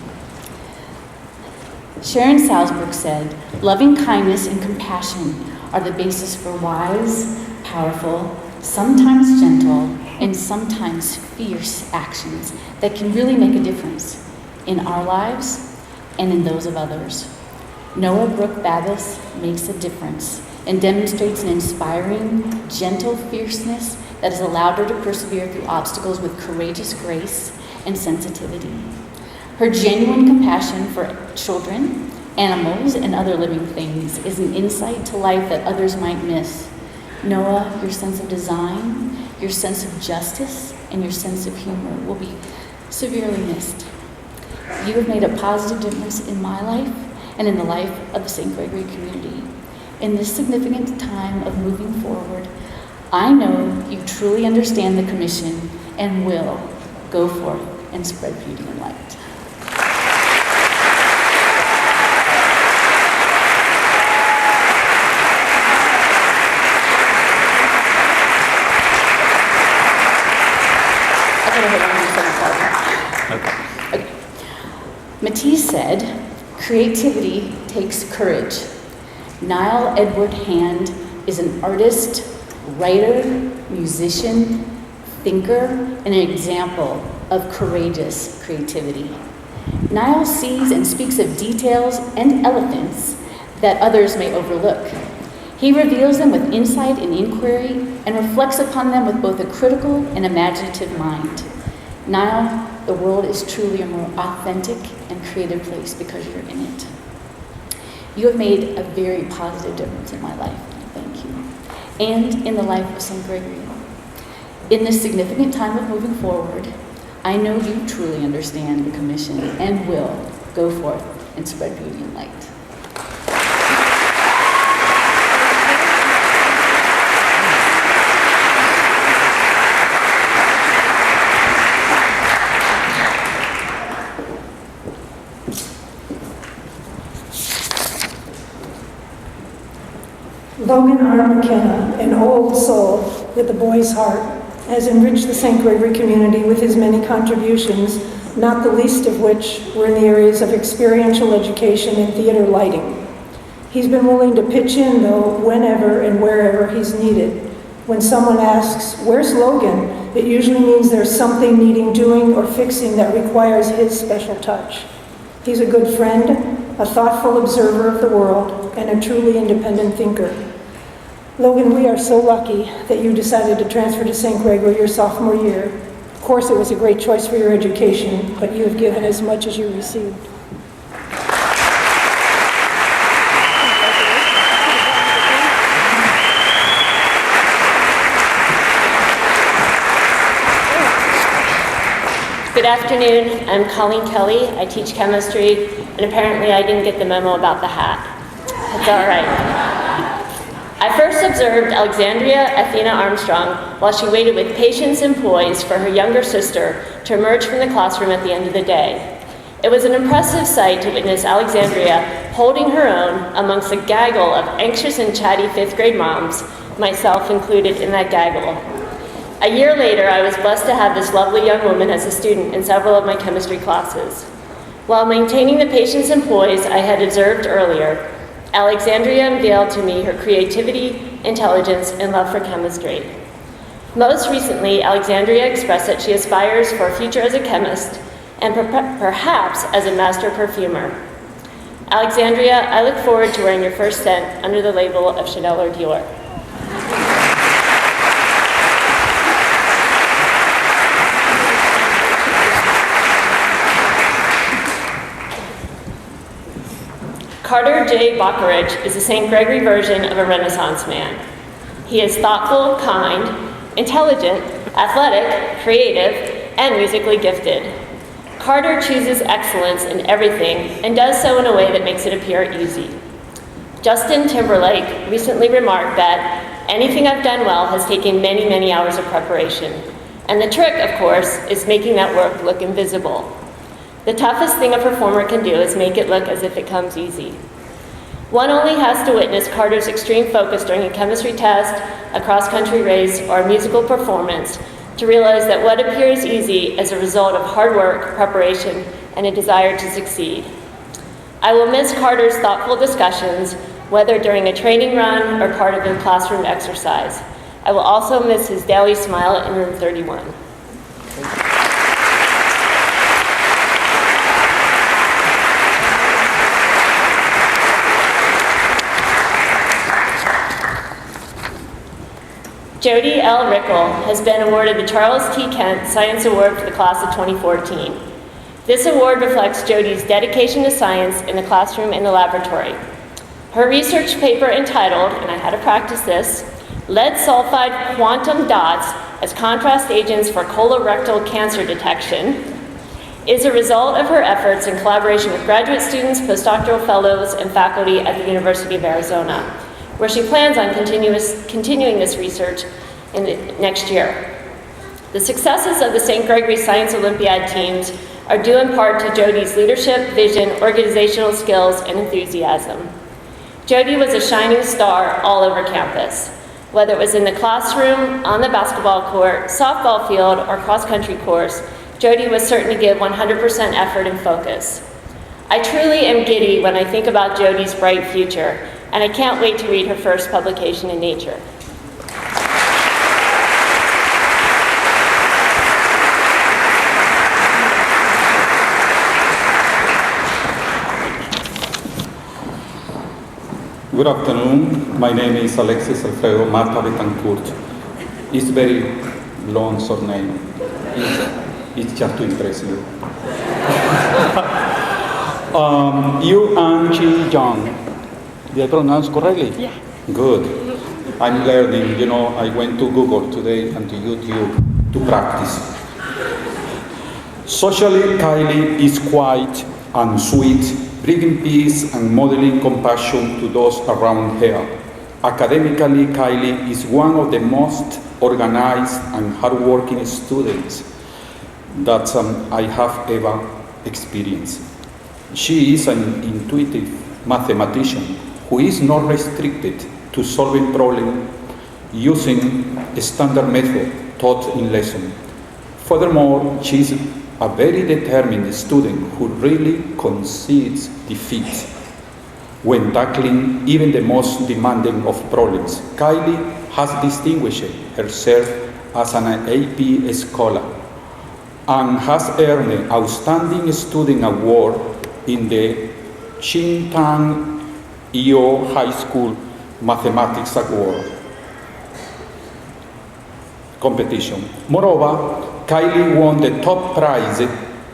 Sharon Salzberg said, "Loving kindness and compassion are the basis for wise, powerful, sometimes gentle, and sometimes fierce actions that can really make a difference in our lives and in those of others." Noah Brooke Babis makes a difference and demonstrates an inspiring, gentle fierceness that has allowed her to persevere through obstacles with courageous grace and sensitivity. Her genuine compassion for children, animals, and other living things is an insight to life that others might miss. Noah, your sense of design, your sense of justice, and your sense of humor will be severely missed. You have made a positive difference in my life and in the life of the St. Gregory community. In this significant time of moving forward, I know you truly understand the commission and will go forth and spread beauty and light. Matisse said, creativity takes courage. Niall Edward Hand is an artist, writer, musician, thinker, and an example of courageous creativity. Niall sees and speaks of details and elephants that others may overlook. He reveals them with insight and inquiry and reflects upon them with both a critical and imaginative mind. Niall, the world is truly a more authentic and creative place because you're in it. You have made a very positive difference in my life. Thank you. And in the life of St. Gregory. In this significant time of moving forward, I know you truly understand the commission and will go forth and spread beauty and light. Logan R. McKenna, an old soul with a boy's heart, has enriched the St. Gregory community with his many contributions, not the least of which were in the areas of experiential education and theater lighting. He's been willing to pitch in, though, whenever and wherever he's needed. When someone asks, "Where's Logan?" it usually means there's something needing doing or fixing that requires his special touch. He's a good friend, a thoughtful observer of the world, and a truly independent thinker. Logan, we are so lucky that you decided to transfer to St. Gregory your sophomore year. Of course, it was a great choice for your education, but you have given as much as you received. Good afternoon, I'm Colleen Kelly. I teach chemistry, and apparently I didn't get the memo about the hat. That's all right. I first observed Alexandria Athena Armstrong while she waited with patience and poise for her younger sister to emerge from the classroom at the end of the day. It was an impressive sight to witness Alexandria holding her own amongst a gaggle of anxious and chatty fifth grade moms, myself included in that gaggle. A year later, I was blessed to have this lovely young woman as a student in several of my chemistry classes. While maintaining the patience and poise I had observed earlier, Alexandria unveiled to me her creativity, intelligence, and love for chemistry. Most recently, Alexandria expressed that she aspires for a future as a chemist and perhaps as a master perfumer. Alexandria, I look forward to wearing your first scent under the label of Chanel or Dior. Carter J. Bockeridge is a St. Gregory version of a Renaissance man. He is thoughtful, kind, intelligent, athletic, creative, and musically gifted. Carter chooses excellence in everything and does so in a way that makes it appear easy. Justin Timberlake recently remarked that anything I've done well has taken many, many hours of preparation. And the trick, of course, is making that work look invisible. The toughest thing a performer can do is make it look as if it comes easy. One only has to witness Carter's extreme focus during a chemistry test, a cross-country race, or a musical performance to realize that what appears easy is a result of hard work, preparation, and a desire to succeed. I will miss Carter's thoughtful discussions, whether during a training run or part of a classroom exercise. I will also miss his daily smile in room 31. Jody L. Rickle has been awarded the Charles T. Kent Science Award for the class of 2014. This award reflects Jody's dedication to science in the classroom and the laboratory. Her research paper entitled, and I had to practice this, Lead Sulfide Quantum Dots as contrast agents for colorectal cancer detection is a result of her efforts in collaboration with graduate students, postdoctoral fellows, and faculty at the University of Arizona, where she plans on continuing this research in the next year. The successes of the St. Gregory Science Olympiad teams are due in part to Jodi's leadership, vision, organizational skills, and enthusiasm. Jodi was a shining star all over campus. Whether it was in the classroom, on the basketball court, softball field, or cross-country course, Jodi was certain to give 100% effort and focus. I truly am giddy when I think about Jodi's bright future, and I can't wait to read her first publication in Nature. Good afternoon. My name is Alexis Alfredo Mata Betancourt. It's very long surname. It's just to impress you. You Angie Young. Did I pronounce correctly? Yeah. Good. I'm learning. You know, I went to Google today and to YouTube to practice. Socially, Kylie is quiet and sweet, bringing peace and modeling compassion to those around her. Academically, Kylie is one of the most organized and hardworking students that I have ever experienced. She is an intuitive mathematician who is not restricted to solving problems using a standard method taught in lesson. Furthermore, she is a very determined student who really concedes defeat when tackling even the most demanding of problems. Kylie has distinguished herself as an AP scholar and has earned an Outstanding Student Award in the Chintan EO High School Mathematics Award competition. Moreover, Kylie won the top prize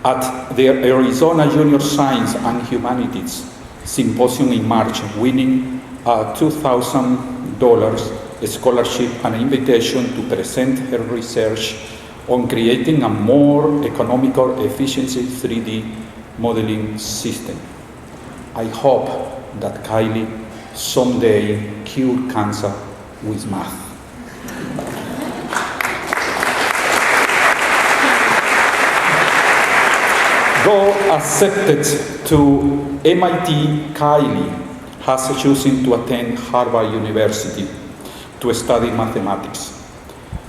at the Arizona Junior Science and Humanities Symposium in March, winning a $2,000 scholarship and an invitation to present her research on creating a more economical, efficiency 3D modeling system. I hope that Kylie someday cure cancer with math. Though accepted to MIT, Kylie has chosen to attend Harvard University to study mathematics.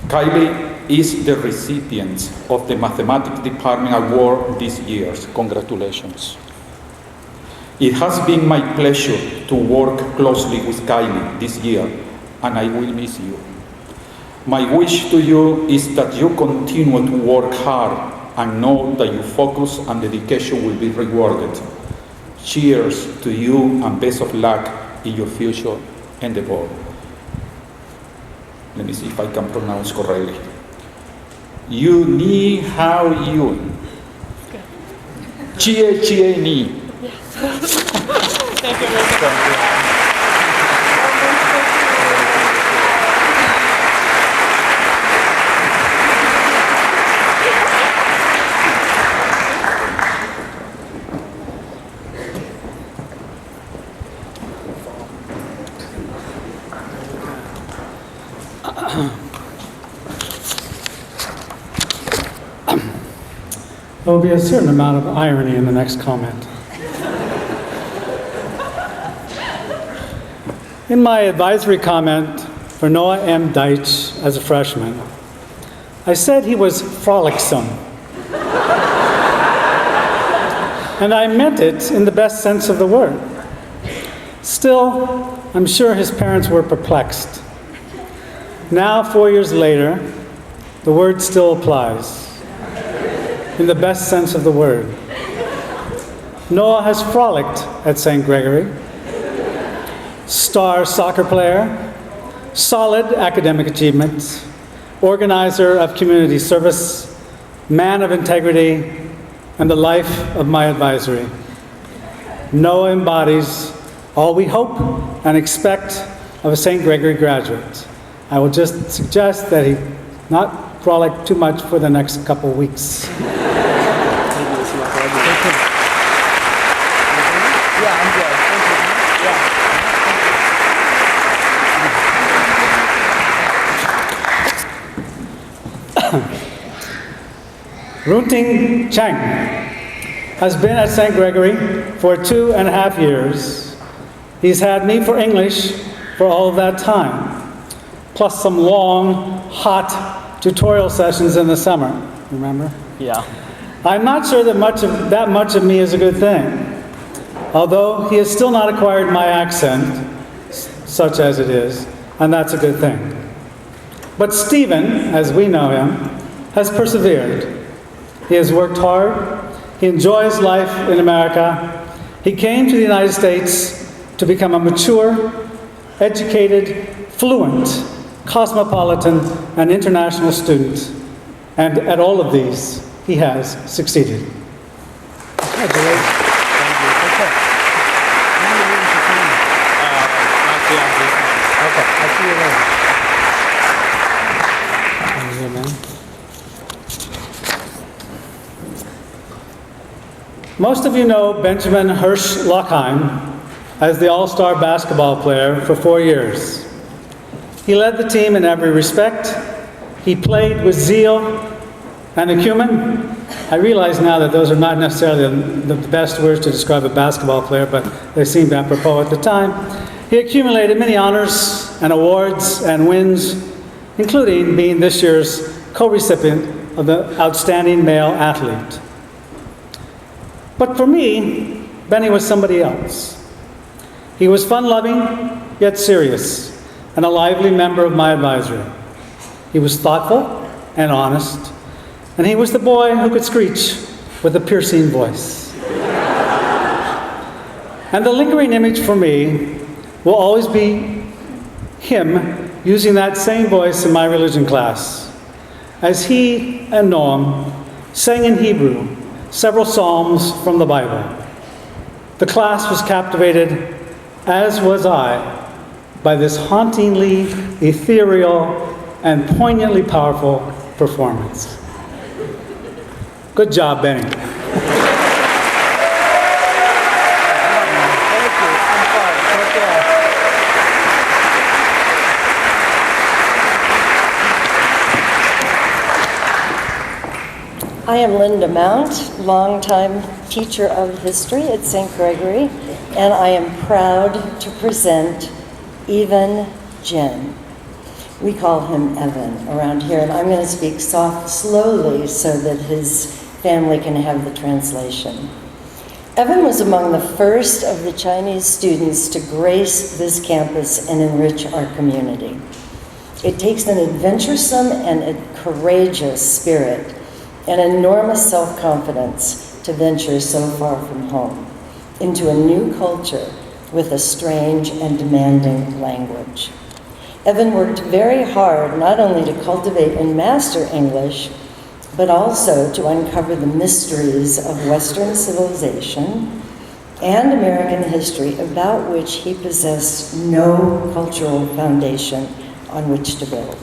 Kylie is the recipient of the Mathematics Department Award this year. Congratulations. It has been my pleasure to work closely with Kylie this year, and I will miss you. My wish to you is that you continue to work hard and know that your focus and dedication will be rewarded. Cheers to you and best of luck in your future endeavor. Let me see if I can pronounce correctly. You ni how you. Chie chie ni. Thank you. There will be a certain amount of irony in the next comment. In my advisory comment for Noah M. Deitch as a freshman, I said he was frolicsome. And I meant it in the best sense of the word. Still, I'm sure his parents were perplexed. Now, 4 years later, the word still applies, in the best sense of the word. Noah has frolicked at St. Gregory. Star soccer player, solid academic achievements, organizer of community service, man of integrity, and the life of my advisory. Noah embodies all we hope and expect of a St. Gregory graduate. I will just suggest that he not frolic too much for the next couple weeks. Runting Chang has been at St. Gregory for 2.5 years. He's had me for English for all of that time, plus some long, hot tutorial sessions in the summer. Remember? Yeah. I'm not sure that much of me is a good thing, although he has still not acquired my accent, such as it is, and that's a good thing. But Stephen, as we know him, has persevered. He has worked hard. He enjoys life in America. He came to the United States to become a mature, educated, fluent, cosmopolitan, and international student. And at all of these, he has succeeded. Most of you know Benjamin Hirsch Lockheim as the all-star basketball player for 4 years. He led the team in every respect. He played with zeal and acumen. I realize now that those are not necessarily the best words to describe a basketball player, but they seemed apropos at the time. He accumulated many honors and awards and wins, including being this year's co-recipient of the Outstanding Male Athlete. But for me, Benny was somebody else. He was fun-loving, yet serious, and a lively member of my advisory. He was thoughtful and honest, and he was the boy who could screech with a piercing voice. And the lingering image for me will always be him using that same voice in my religion class, as he and Noam sang in Hebrew several psalms from the Bible. The class was captivated, as was I, by this hauntingly ethereal and poignantly powerful performance. Good job, Benny. I am Linda Mount, longtime teacher of history at St. Gregory, and I am proud to present Evan Jen. We call him Evan around here, and I'm going to speak slowly so that his family can have the translation. Evan was among the first of the Chinese students to grace this campus and enrich our community. It takes an adventuresome and a courageous spirit and enormous self-confidence to venture so far from home into a new culture with a strange and demanding language. Evan worked very hard not only to cultivate and master English, but also to uncover the mysteries of Western civilization and American history about which he possessed no cultural foundation on which to build.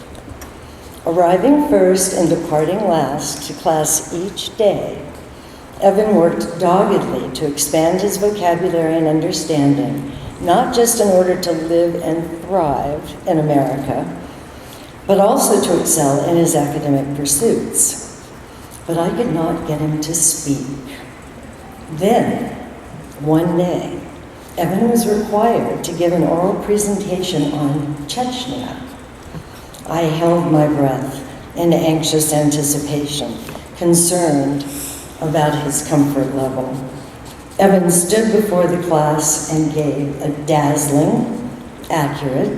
Arriving first and departing last to class each day, Evan worked doggedly to expand his vocabulary and understanding, not just in order to live and thrive in America, but also to excel in his academic pursuits. But I could not get him to speak. Then, one day, Evan was required to give an oral presentation on Chechnya. I held my breath in anxious anticipation, concerned about his comfort level. Evan stood before the class and gave a dazzling, accurate,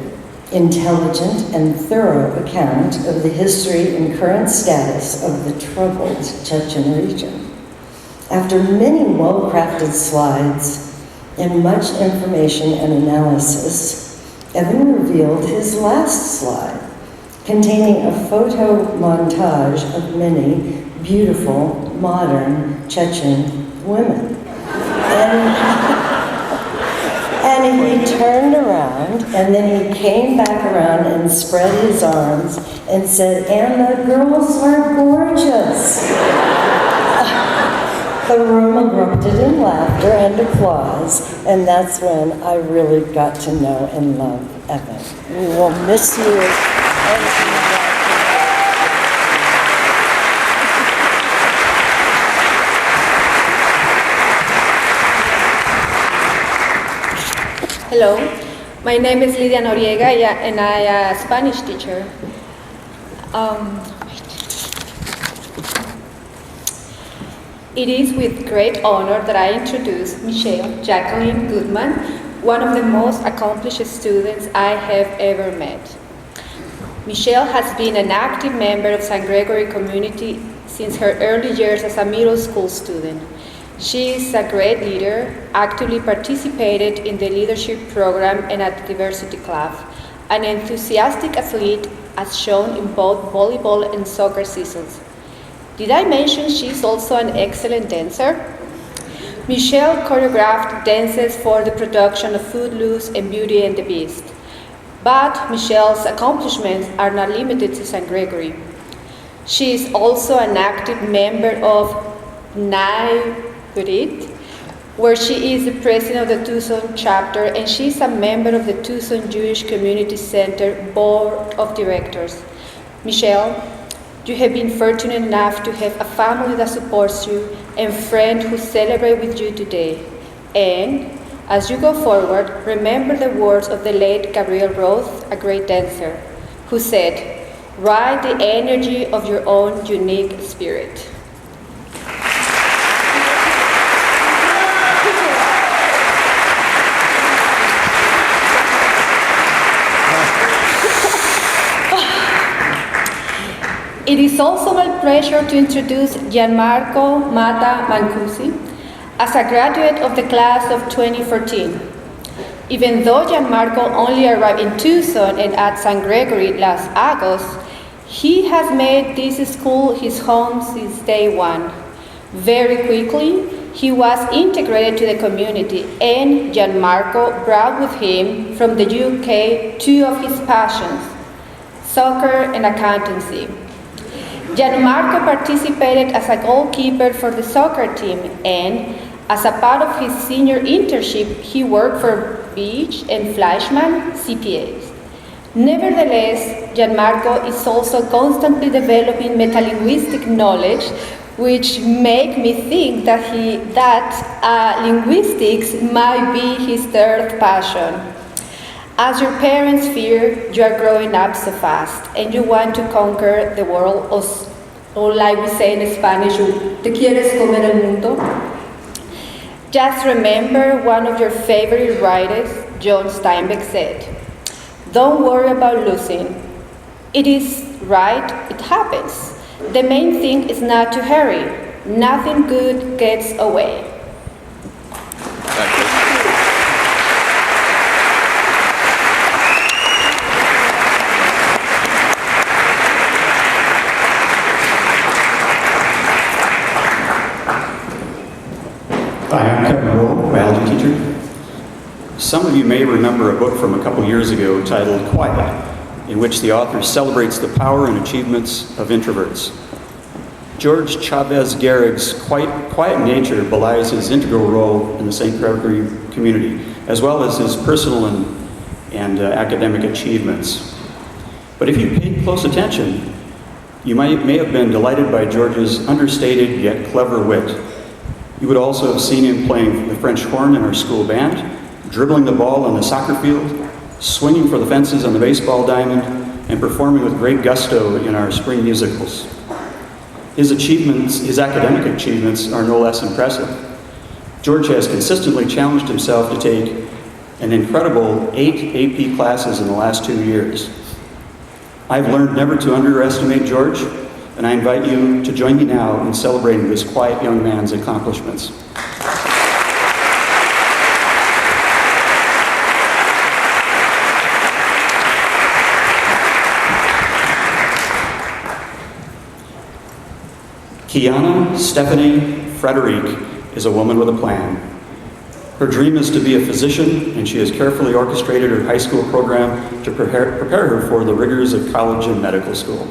intelligent, and thorough account of the history and current status of the troubled Chechen region. After many well-crafted slides and much information and analysis, Evan revealed his last slide, containing a photo montage of many beautiful, modern Chechen women. And And he turned around, and then he came back around and spread his arms and said, "And the girls are gorgeous." The room erupted in laughter and applause, and that's when I really got to know and love Evan. We will miss you. Hello, my name is Lidia Noriega, and I am a Spanish teacher. It is with great honor that I introduce Michelle Jacqueline Goodman, one of the most accomplished students I have ever met. Michelle has been an active member of St. Gregory community since her early years as a middle school student. She is a great leader, actively participated in the leadership program and at the diversity club, an enthusiastic athlete as shown in both volleyball and soccer seasons. Did I mention she's also an excellent dancer? Michelle choreographed dances for the production of Footloose and Beauty and the Beast. But Michelle's accomplishments are not limited to St. Gregory. She is also an active member of NAIBRIT, where she is the president of the Tucson chapter, and she is a member of the Tucson Jewish Community Center Board of Directors. Michelle, you have been fortunate enough to have a family that supports you and friends who celebrate with you today. And as you go forward, remember the words of the late Gabriel Roth, a great dancer, who said, "Ride the energy of your own unique spirit." It is also my pleasure to introduce Gianmarco Mata Mancusi as a graduate of the class of 2014. Even though Gianmarco only arrived in Tucson and at St. Gregory last August, he has made this school his home since day one. Very quickly, he was integrated to the community, and Gianmarco brought with him from the UK two of his passions, soccer and accountancy. Gianmarco participated as a goalkeeper for the soccer team, and as a part of his senior internship, he worked for Beach and Fleischmann CPAs. Nevertheless, Gianmarco is also constantly developing metalinguistic knowledge, which make me think that linguistics might be his third passion. As your parents fear, you are growing up so fast and you want to conquer the world, or like we say in Spanish, ¿te quieres comer el mundo? Just remember one of your favorite writers, John Steinbeck, said, "Don't worry about losing. It is right, it happens. The main thing is not to hurry. Nothing good gets away." Hi, I'm Kevin Rowe, biology teacher. Some of you may remember a book from a couple years ago titled Quiet, in which the author celebrates the power and achievements of introverts. George Chavez Garrig's quiet nature belies his integral role in the St. Gregory community, as well as his personal and academic achievements. But if you paid close attention, you may have been delighted by George's understated yet clever wit. You would also have seen him playing the French horn in our school band, dribbling the ball on the soccer field, swinging for the fences on the baseball diamond, and performing with great gusto in our spring musicals. His academic achievements are no less impressive. George has consistently challenged himself to take an incredible 8 AP classes in the last 2 years. I've learned never to underestimate George, and I invite you to join me now in celebrating this quiet young man's accomplishments. Kiana Stephanie Frederique is a woman with a plan. Her dream is to be a physician, and she has carefully orchestrated her high school program to prepare her for the rigors of college and medical school.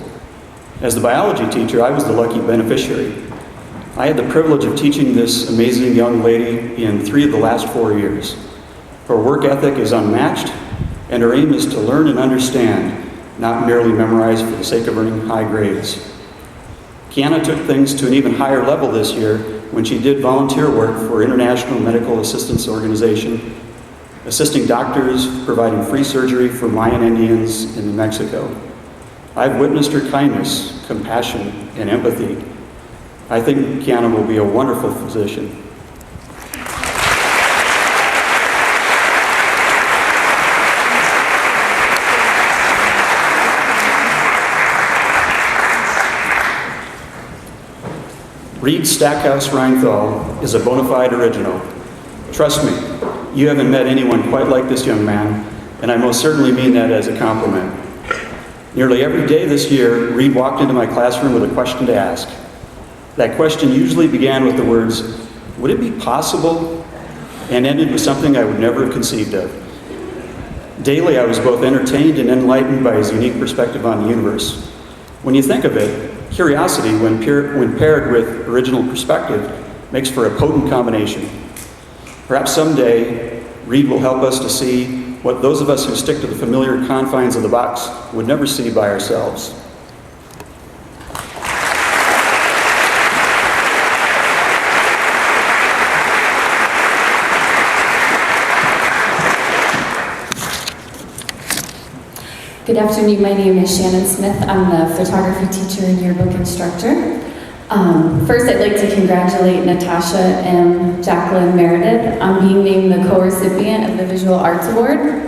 As the biology teacher, I was the lucky beneficiary. I had the privilege of teaching this amazing young lady in 3 of the last 4 years. Her work ethic is unmatched, and her aim is to learn and understand, not merely memorize for the sake of earning high grades. Kiana took things to an even higher level this year when she did volunteer work for International Medical Assistance Organization, assisting doctors providing free surgery for Mayan Indians in New Mexico. I've witnessed her kindness, compassion, and empathy. I think Kiana will be a wonderful physician. Reed Stackhouse Reinthal is a bona fide original. Trust me, you haven't met anyone quite like this young man, and I most certainly mean that as a compliment. Nearly every day this year, Reed walked into my classroom with a question to ask. That question usually began with the words, "Would it be possible?" and ended with something I would never have conceived of. Daily, I was both entertained and enlightened by his unique perspective on the universe. When you think of it, curiosity, when paired with original perspective, makes for a potent combination. Perhaps someday, Reed will help us to see what those of us who stick to the familiar confines of the box would never see by ourselves. Good afternoon, my name is Shannon Smith. I'm the photography teacher and yearbook instructor. First, I'd like to congratulate Natasha and Jacqueline Meredith on being named the co-recipient of the Visual Arts Award.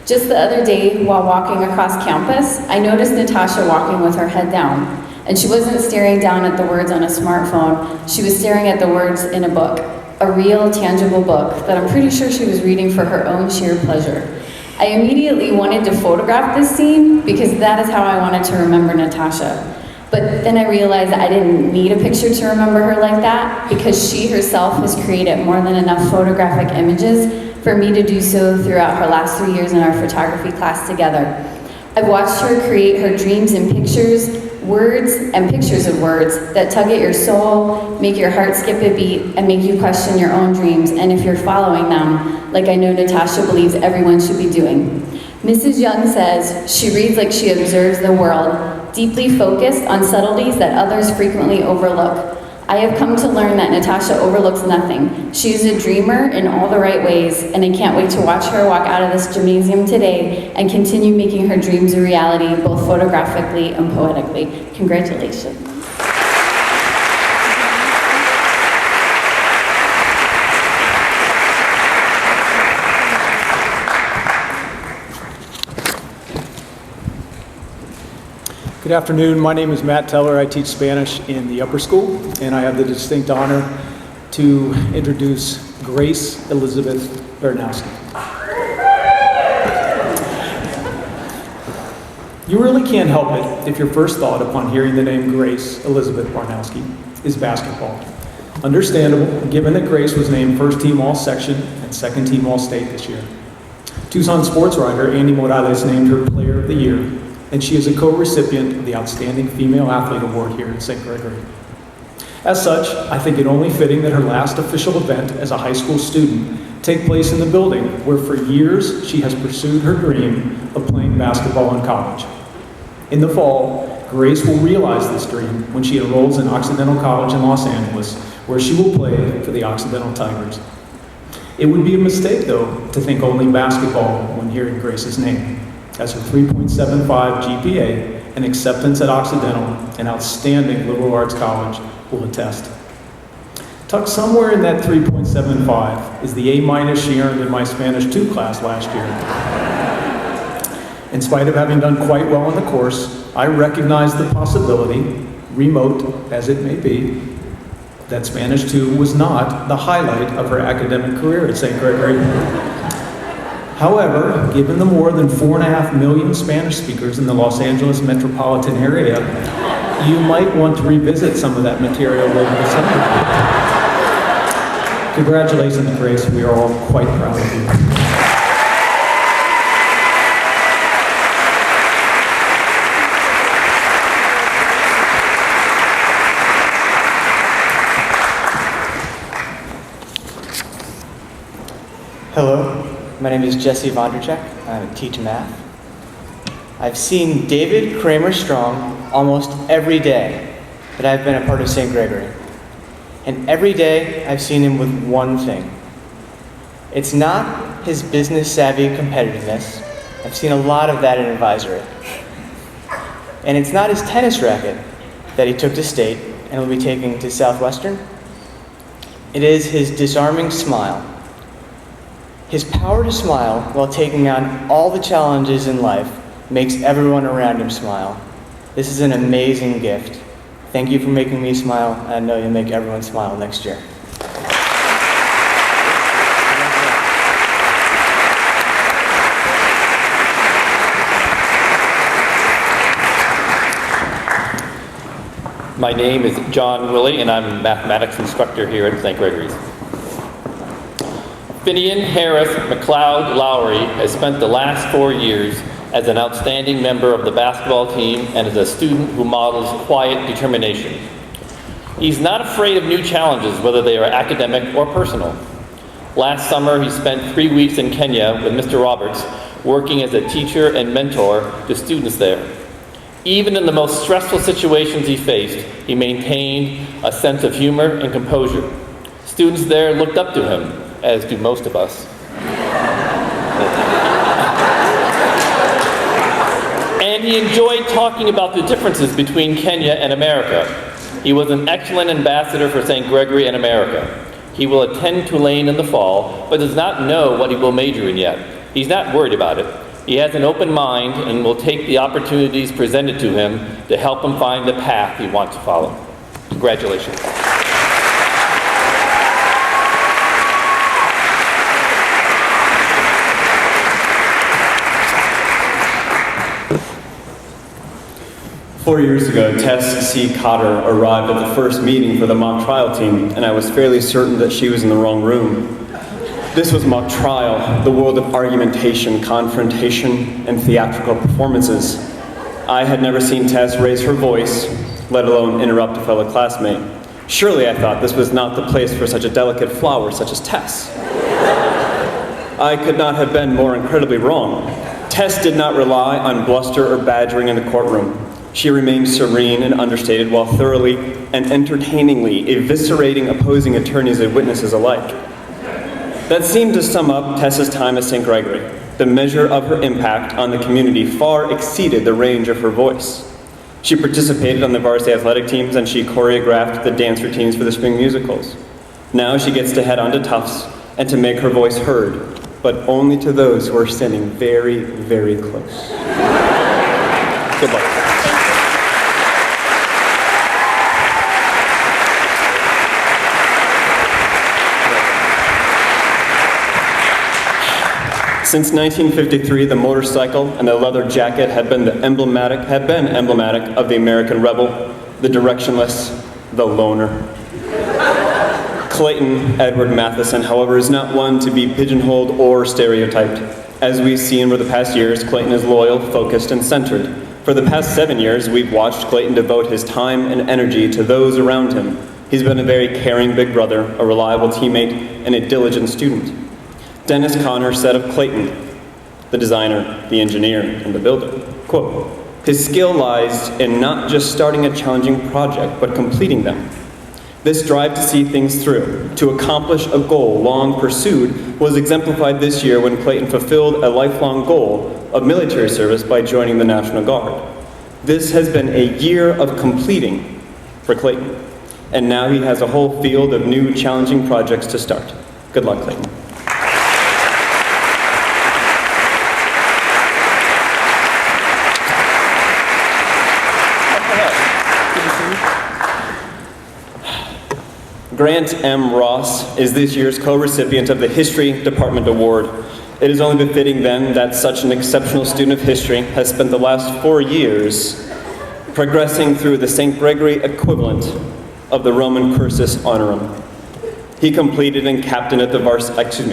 Just the other day, while walking across campus, I noticed Natasha walking with her head down. And she wasn't staring down at the words on a smartphone, she was staring at the words in a book, a real, tangible book that I'm pretty sure she was reading for her own sheer pleasure. I immediately wanted to photograph this scene because that is how I wanted to remember Natasha. But then I realized I didn't need a picture to remember her like that because she herself has created more than enough photographic images for me to do so throughout her last 3 years in our photography class together. I've watched her create her dreams in pictures, words, and pictures of words that tug at your soul, make your heart skip a beat, and make you question your own dreams, and if you're following them, like I know Natasha believes everyone should be doing. Mrs. Young says she reads like she observes the world, deeply focused on subtleties that others frequently overlook. I have come to learn that Natasha overlooks nothing. She is a dreamer in all the right ways, and I can't wait to watch her walk out of this gymnasium today and continue making her dreams a reality, both photographically and poetically. Congratulations. Good afternoon. My name is Matt Teller. I teach Spanish in the upper school, and I have the distinct honor to introduce Grace Elizabeth Bernowski. You really can't help it if your first thought upon hearing the name Grace Elizabeth Barnowski is basketball. Understandable, given that Grace was named first team all-section and second team all-state this year. Tucson sports writer Andy Morales named her Player of the Year, and she is a co-recipient of the Outstanding Female Athlete Award here at St. Gregory. As such, I think it only fitting that her last official event as a high school student take place in the building where for years she has pursued her dream of playing basketball in college. In the fall, Grace will realize this dream when she enrolls in Occidental College in Los Angeles, where she will play for the Occidental Tigers. It would be a mistake, though, to think only basketball when hearing Grace's name, as her 3.75 GPA and acceptance at Occidental, an outstanding liberal arts college, will attest. Tucked somewhere in that 3.75 is the A- she earned in my Spanish 2 class last year. In spite of having done quite well in the course, I recognize the possibility, remote as it may be, that Spanish 2 was not the highlight of her academic career at St. Gregory. However, given the more than 4.5 million Spanish speakers in the Los Angeles metropolitan area, you might want to revisit some of that material later this summer. Congratulations, Grace. We are all quite proud of you. Hello, my name is Jesse Vonderchek. I teach math. I've seen David Kramer Strong almost every day that I've been a part of St. Gregory. And every day I've seen him with one thing. It's not his business-savvy competitiveness. I've seen a lot of that in advisory. And it's not his tennis racket that he took to state and will be taking to Southwestern. It is his disarming smile. His power to smile while taking on all the challenges in life makes everyone around him smile. This is an amazing gift. Thank you for making me smile, and I know you'll make everyone smile next year. My name is John Willey, and I'm a mathematics instructor here at St. Gregory's. Finian Harris McLeod Lowry has spent the last 4 years as an outstanding member of the basketball team and as a student who models quiet determination. He's not afraid of new challenges, whether they are academic or personal. Last summer, he spent 3 weeks in Kenya with Mr. Roberts, working as a teacher and mentor to students there. Even in the most stressful situations he faced, he maintained a sense of humor and composure. Students there looked up to him, as do most of us. And he enjoyed talking about the differences between Kenya and America. He was an excellent ambassador for St. Gregory and America. He will attend Tulane in the fall, but does not know what he will major in yet. He's not worried about it. He has an open mind and will take the opportunities presented to him to help him find the path he wants to follow. Congratulations. 4 years ago, Tess C. Cotter arrived at the first meeting for the mock trial team, and I was fairly certain that she was in the wrong room. This was mock trial, the world of argumentation, confrontation, and theatrical performances. I had never seen Tess raise her voice, let alone interrupt a fellow classmate. Surely, I thought, this was not the place for such a delicate flower such as Tess. I could not have been more incredibly wrong. Tess did not rely on bluster or badgering in the courtroom. She remained serene and understated while thoroughly and entertainingly eviscerating opposing attorneys and witnesses alike. That seemed to sum up Tess's time at St. Gregory. The measure of her impact on the community far exceeded the range of her voice. She participated on the varsity athletic teams and she choreographed the dance routines for the spring musicals. Now she gets to head on to Tufts and to make her voice heard, but only to those who are standing very, very close. Good luck. Since 1953, the motorcycle and the leather jacket had been emblematic of the American rebel, the directionless, the loner. Clayton Edward Matheson, however, is not one to be pigeonholed or stereotyped. As we've seen over the past years, Clayton is loyal, focused, and centered. For the past 7 years, we've watched Clayton devote his time and energy to those around him. He's been a very caring big brother, a reliable teammate, and a diligent student. Dennis Conner said of Clayton, the designer, the engineer, and the builder, quote, "His skill lies in not just starting a challenging project, but completing them. This drive to see things through, to accomplish a goal long pursued, was exemplified this year when Clayton fulfilled a lifelong goal of military service by joining the National Guard. This has been a year of completing for Clayton, and now he has a whole field of new challenging projects to start. Good luck, Clayton." Grant M. Ross is this year's co-recipient of the History Department Award. It is only befitting then that such an exceptional student of history has spent the last 4 years progressing through the St. Gregory equivalent of the Roman cursus honorum. He competed and captained at the varsity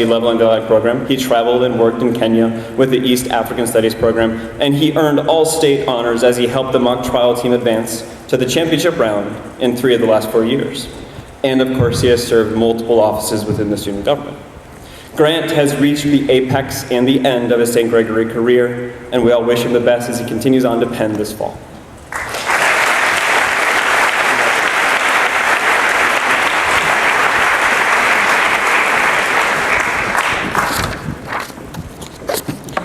level in the athletic program. He traveled and worked in Kenya with the East African Studies program, and he earned all state honors as he helped the mock trial team advance to the championship round in 3 of the last 4 years. And of course, he has served multiple offices within the student government. Grant has reached the apex and the end of his St. Gregory career, and we all wish him the best as he continues on to Penn this fall.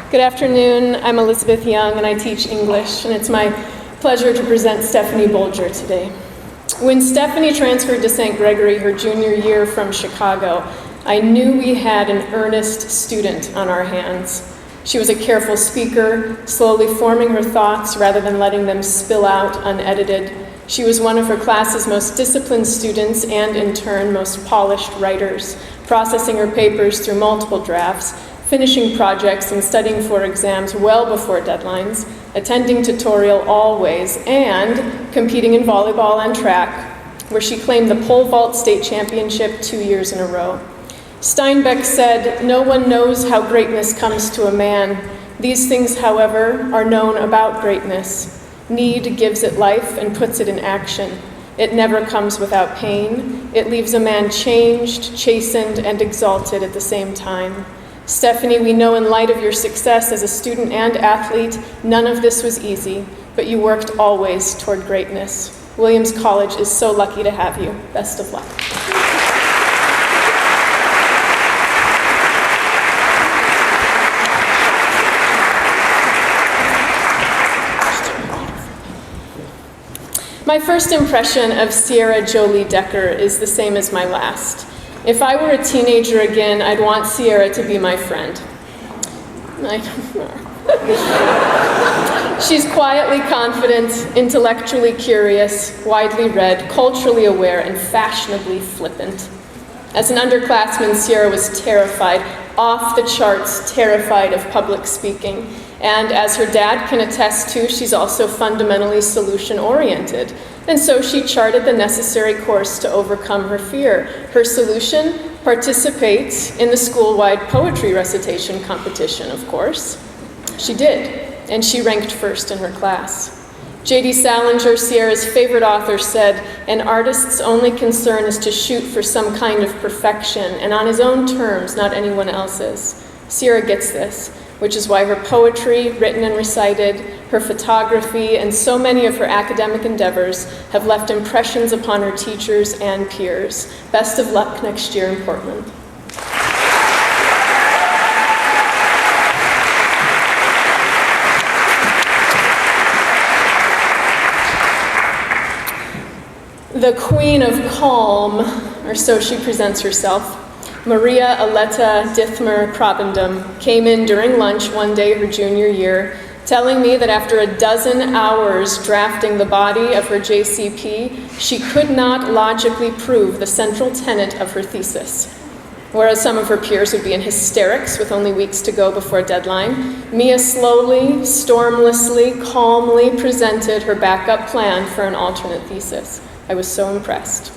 Good afternoon. I'm Elizabeth Young, and I teach English, and it's my pleasure to present Stephanie Bolger today. When Stephanie transferred to St. Gregory her junior year from Chicago, I knew we had an earnest student on our hands. She was a careful speaker, slowly forming her thoughts rather than letting them spill out unedited. She was one of her class's most disciplined students and, in turn, most polished writers, processing her papers through multiple drafts, finishing projects and studying for exams well before deadlines, attending tutorial always, and competing in volleyball and track, where she claimed the pole vault state championship 2 years in a row. Steinbeck said, "No one knows how greatness comes to a man. These things, however, are known about greatness. Need gives it life and puts it in action. It never comes without pain. It leaves a man changed, chastened, and exalted at the same time." Stephanie, we know in light of your success as a student and athlete, none of this was easy, but you worked always toward greatness. Williams College is so lucky to have you. Best of luck. My first impression of Sierra Jolie Decker is the same as my last. If I were a teenager again, I'd want Sierra to be my friend. She's quietly confident, intellectually curious, widely read, culturally aware, and fashionably flippant. As an underclassman, Sierra was terrified, off the charts terrified of public speaking. And as her dad can attest to, she's also fundamentally solution-oriented. And so she charted the necessary course to overcome her fear. Her solution? Participate in the school-wide poetry recitation competition, of course. She did, and she ranked first in her class. J.D. Salinger, Sierra's favorite author, said, "An artist's only concern is to shoot for some kind of perfection, and on his own terms, not anyone else's." Sierra gets this, which is why her poetry, written and recited, her photography, and so many of her academic endeavors have left impressions upon her teachers and peers. Best of luck next year in Portland. The Queen of Calm, or so she presents herself, Maria Aletta Dithmer Krabendam, came in during lunch one day her junior year, telling me that after a dozen hours drafting the body of her JCP, she could not logically prove the central tenet of her thesis. Whereas some of her peers would be in hysterics with only weeks to go before deadline, Mia slowly, stormlessly, calmly presented her backup plan for an alternate thesis. I was so impressed.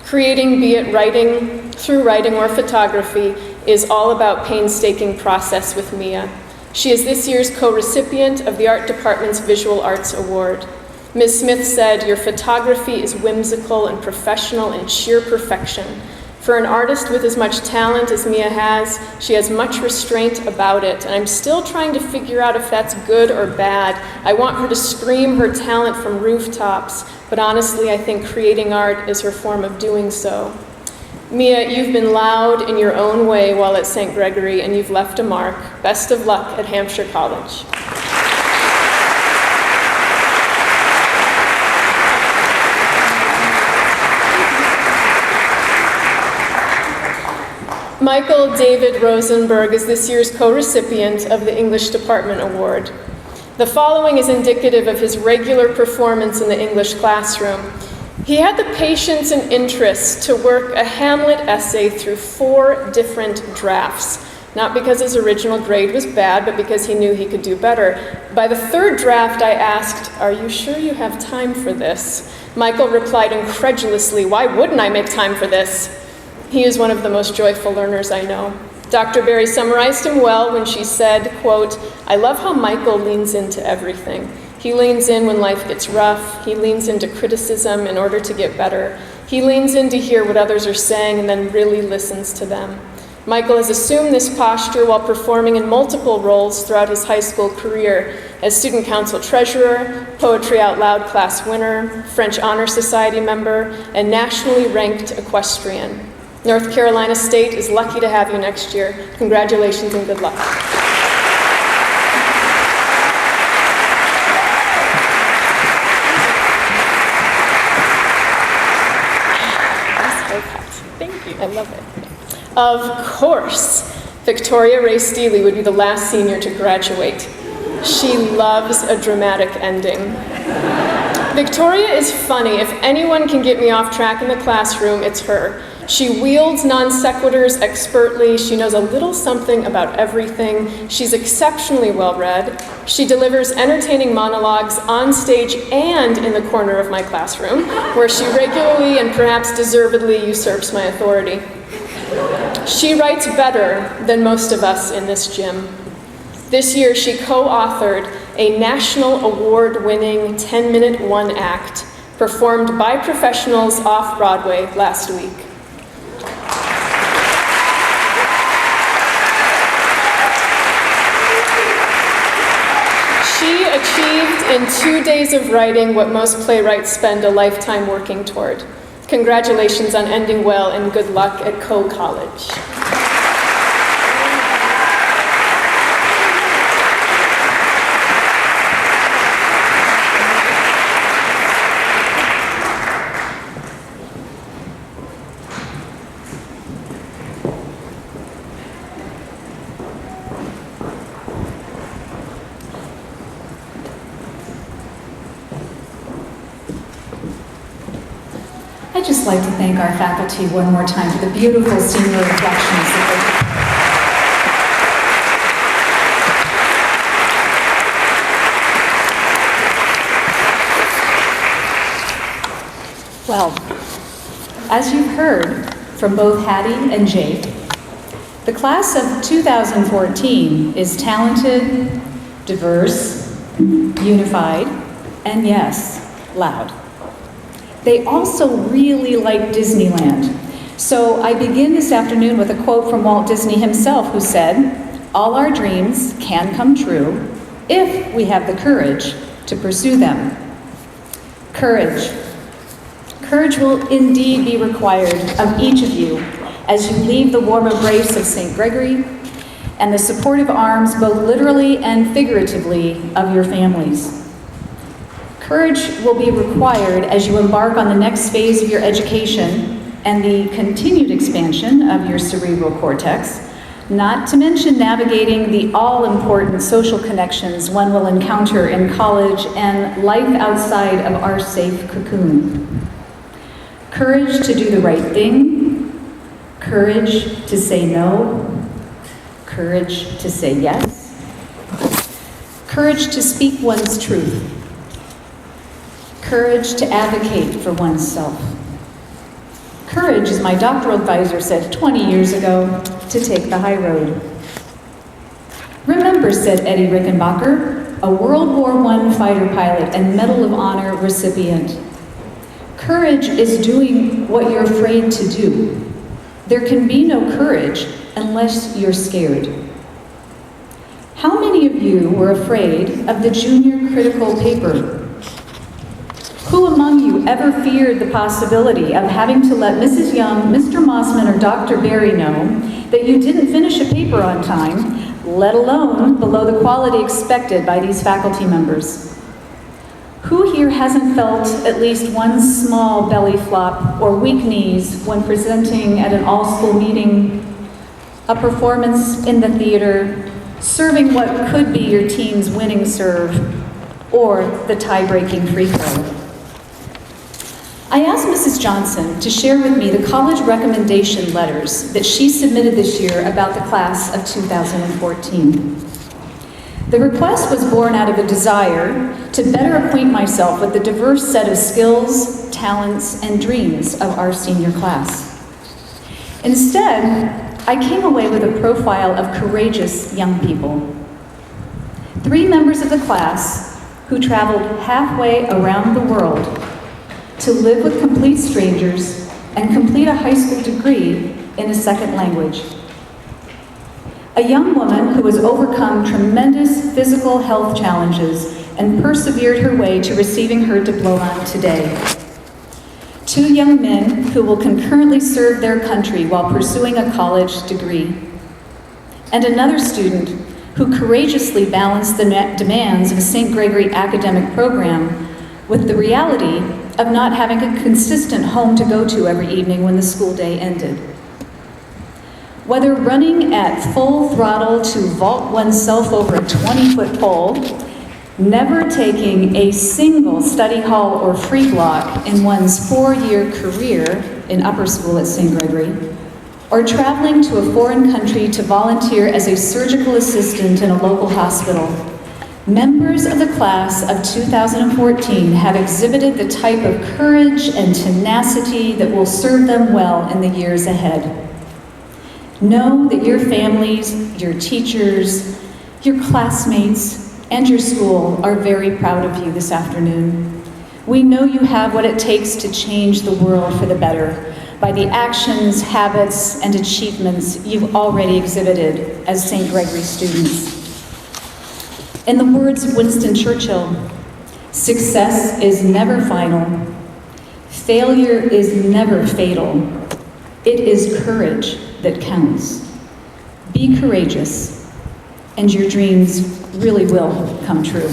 Creating, be it writing, through writing or photography, is all about painstaking process with Mia. She is this year's co-recipient of the Art Department's Visual Arts Award. Ms. Smith said, "Your photography is whimsical and professional in sheer perfection. For an artist with as much talent as Mia has, she has much restraint about it, and I'm still trying to figure out if that's good or bad. I want her to scream her talent from rooftops, but honestly, I think creating art is her form of doing so." Mia, you've been loud in your own way while at St. Gregory, and you've left a mark. Best of luck at Hampshire College. Michael David Rosenberg is this year's co-recipient of the English Department Award. The following is indicative of his regular performance in the English classroom. He had the patience and interest to work a Hamlet essay through 4 different drafts, Not because his original grade was bad, but because he knew he could do better. By the third draft, I asked, "Are you sure you have time for this?" Michael replied incredulously, "Why wouldn't I make time for this?" He is one of the most joyful learners I know. Dr. Berry summarized him well when she said, quote, "I love how Michael leans into everything. He leans in when life gets rough. He leans into criticism in order to get better. He leans in to hear what others are saying and then really listens to them." Michael has assumed this posture while performing in multiple roles throughout his high school career as student council treasurer, Poetry Out Loud class winner, French Honor Society member, and nationally ranked equestrian. North Carolina State is lucky to have you next year. Congratulations and good luck. Thank you. I love it. Of course, Victoria Ray Steely would be the last senior to graduate. She loves a dramatic ending. Victoria is funny. If anyone can get me off track in the classroom, it's her. She wields non sequiturs expertly. She knows a little something about everything. She's exceptionally well-read. She delivers entertaining monologues on stage and in the corner of my classroom, where she regularly and perhaps deservedly usurps my authority. She writes better than most of us in this gym. This year, she co-authored a national award-winning 10-minute one-act performed by professionals off-Broadway last week. She achieved in 2 days of writing what most playwrights spend a lifetime working toward. Congratulations on ending well and good luck at Coe College. I'd just like to thank our faculty one more time for the beautiful senior reflections that they Well, as you've heard from both Hattie and Jake, the class of 2014 is talented, diverse, unified, and yes, loud. They also really like Disneyland. So I begin this afternoon with a quote from Walt Disney himself, who said, "All our dreams can come true if we have the courage to pursue them." Courage. Courage will indeed be required of each of you as you leave the warm embrace of St. Gregory and the supportive arms, both literally and figuratively, of your families. Courage will be required as you embark on the next phase of your education and the continued expansion of your cerebral cortex, not to mention navigating the all-important social connections one will encounter in college and life outside of our safe cocoon. Courage to do the right thing, courage to say no, courage to say yes, courage to speak one's truth, courage to advocate for oneself. Courage, as my doctoral advisor said 20 years ago, to take the high road. Remember, said Eddie Rickenbacker, a World War I fighter pilot and Medal of Honor recipient, courage is doing what you're afraid to do. There can be no courage unless you're scared. How many of you were afraid of the junior critical paper? Who among you ever feared the possibility of having to let Mrs. Young, Mr. Mossman, or Dr. Berry know that you didn't finish a paper on time, let alone below the quality expected by these faculty members? Who here hasn't felt at least one small belly flop or weak knees when presenting at an all-school meeting, a performance in the theater, serving what could be your team's winning serve, or the tie-breaking free throw? I asked Mrs. Johnson to share with me the college recommendation letters that she submitted this year about the class of 2014. The request was born out of a desire to better acquaint myself with the diverse set of skills, talents, and dreams of our senior class. Instead, I came away with a profile of courageous young people. 3 members of the class who traveled halfway around the world to live with complete strangers and complete a high school degree in a second language. A young woman who has overcome tremendous physical health challenges and persevered her way to receiving her diploma today. 2 young men who will concurrently serve their country while pursuing a college degree. And another student who courageously balanced the demands of a St. Gregory academic program with the reality of not having a consistent home to go to every evening when the school day ended. Whether running at full throttle to vault oneself over a 20-foot pole, never taking a single study hall or free block in one's 4-year career in upper school at St. Gregory, or traveling to a foreign country to volunteer as a surgical assistant in a local hospital, members of the class of 2014 have exhibited the type of courage and tenacity that will serve them well in the years ahead. Know that your families, your teachers, your classmates, and your school are very proud of you this afternoon. We know you have what it takes to change the world for the better by the actions, habits, and achievements you've already exhibited as St. Gregory students. In the words of Winston Churchill, success is never final. Failure is never fatal. It is courage that counts. Be courageous, and your dreams really will come true.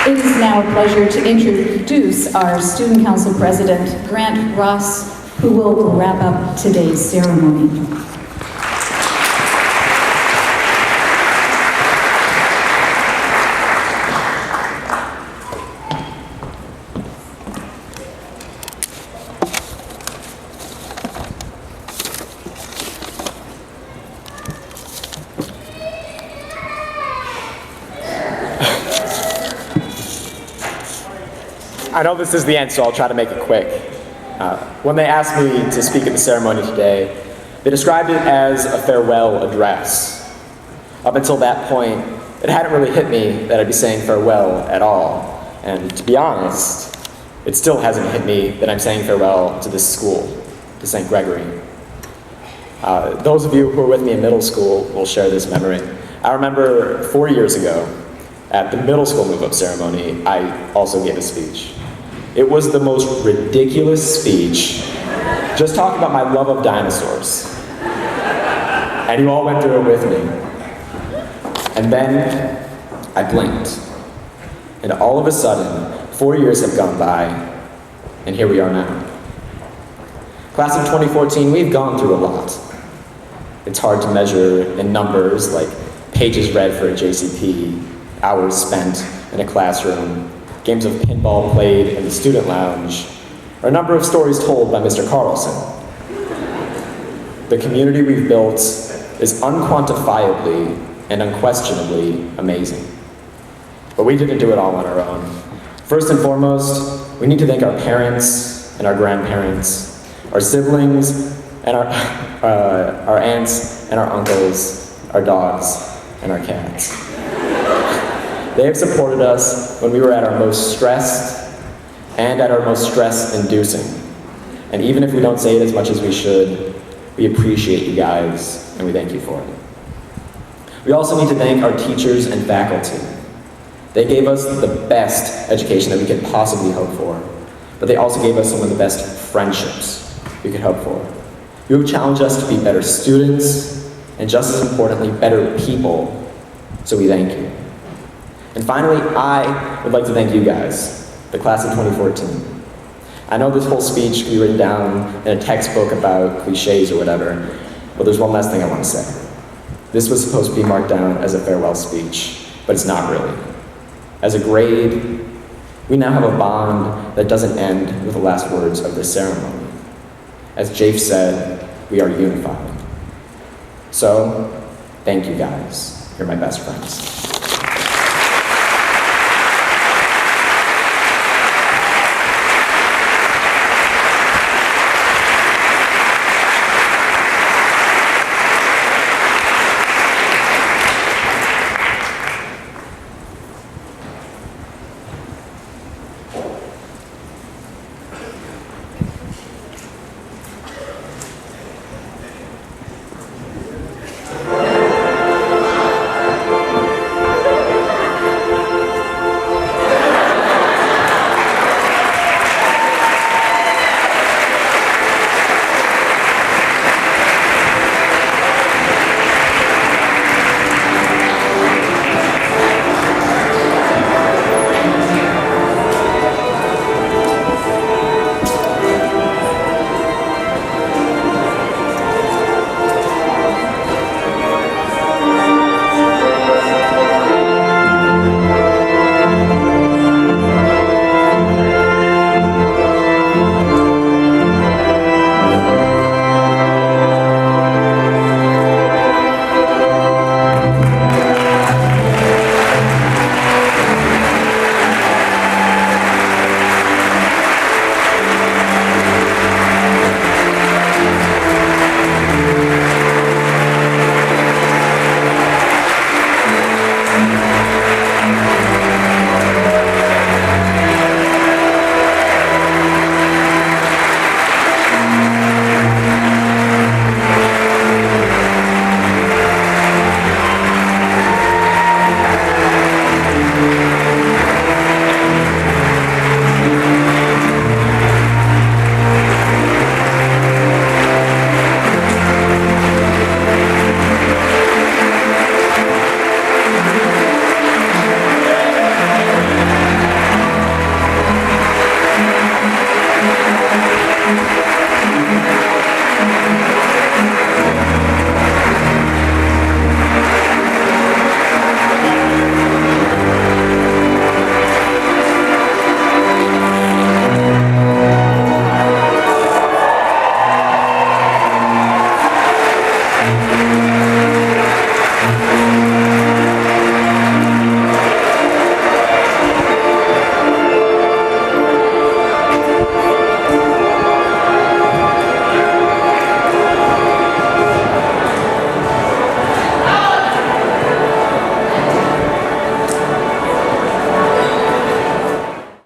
It is now a pleasure to introduce our Student Council President, Grant Ross, who will wrap up today's ceremony. I know this is the end, so I'll try to make it quick. When they asked me to speak at the ceremony today, they described it as a farewell address. Up until that point, it hadn't really hit me that I'd be saying farewell at all. And to be honest, it still hasn't hit me that I'm saying farewell to this school, to St. Gregory. Those of you who were with me in middle school will share this memory. I remember 4 years ago, at the middle school move-up ceremony, I also gave a speech. It was the most ridiculous speech. Just talking about my love of dinosaurs. And you all went through it with me. And then I blinked. And all of a sudden, 4 years have gone by, and here we are now. Class of 2014, we've gone through a lot. It's hard to measure in numbers like pages read for a JCP, hours spent in a classroom, games of pinball played in the student lounge, or a number of stories told by Mr. Carlson. The community we've built is unquantifiably and unquestionably amazing. But we didn't do it all on our own. First and foremost, we need to thank our parents and our grandparents, our siblings and our aunts and our uncles, our dogs and our cats. They have supported us when we were at our most stressed and at our most stress-inducing. And even if we don't say it as much as we should, we appreciate you guys and we thank you for it. We also need to thank our teachers and faculty. They gave us the best education that we could possibly hope for, but they also gave us some of the best friendships we could hope for. You have challenged us to be better students, and just as importantly, better people, so we thank you. And finally, I would like to thank you guys, the class of 2014. I know this whole speech could be written down in a textbook about cliches or whatever, but there's one last thing I want to say. This was supposed to be marked down as a farewell speech, but it's not really. As a grade, we now have a bond that doesn't end with the last words of this ceremony. As Jafe said, we are unified. So, thank you guys. You're my best friends.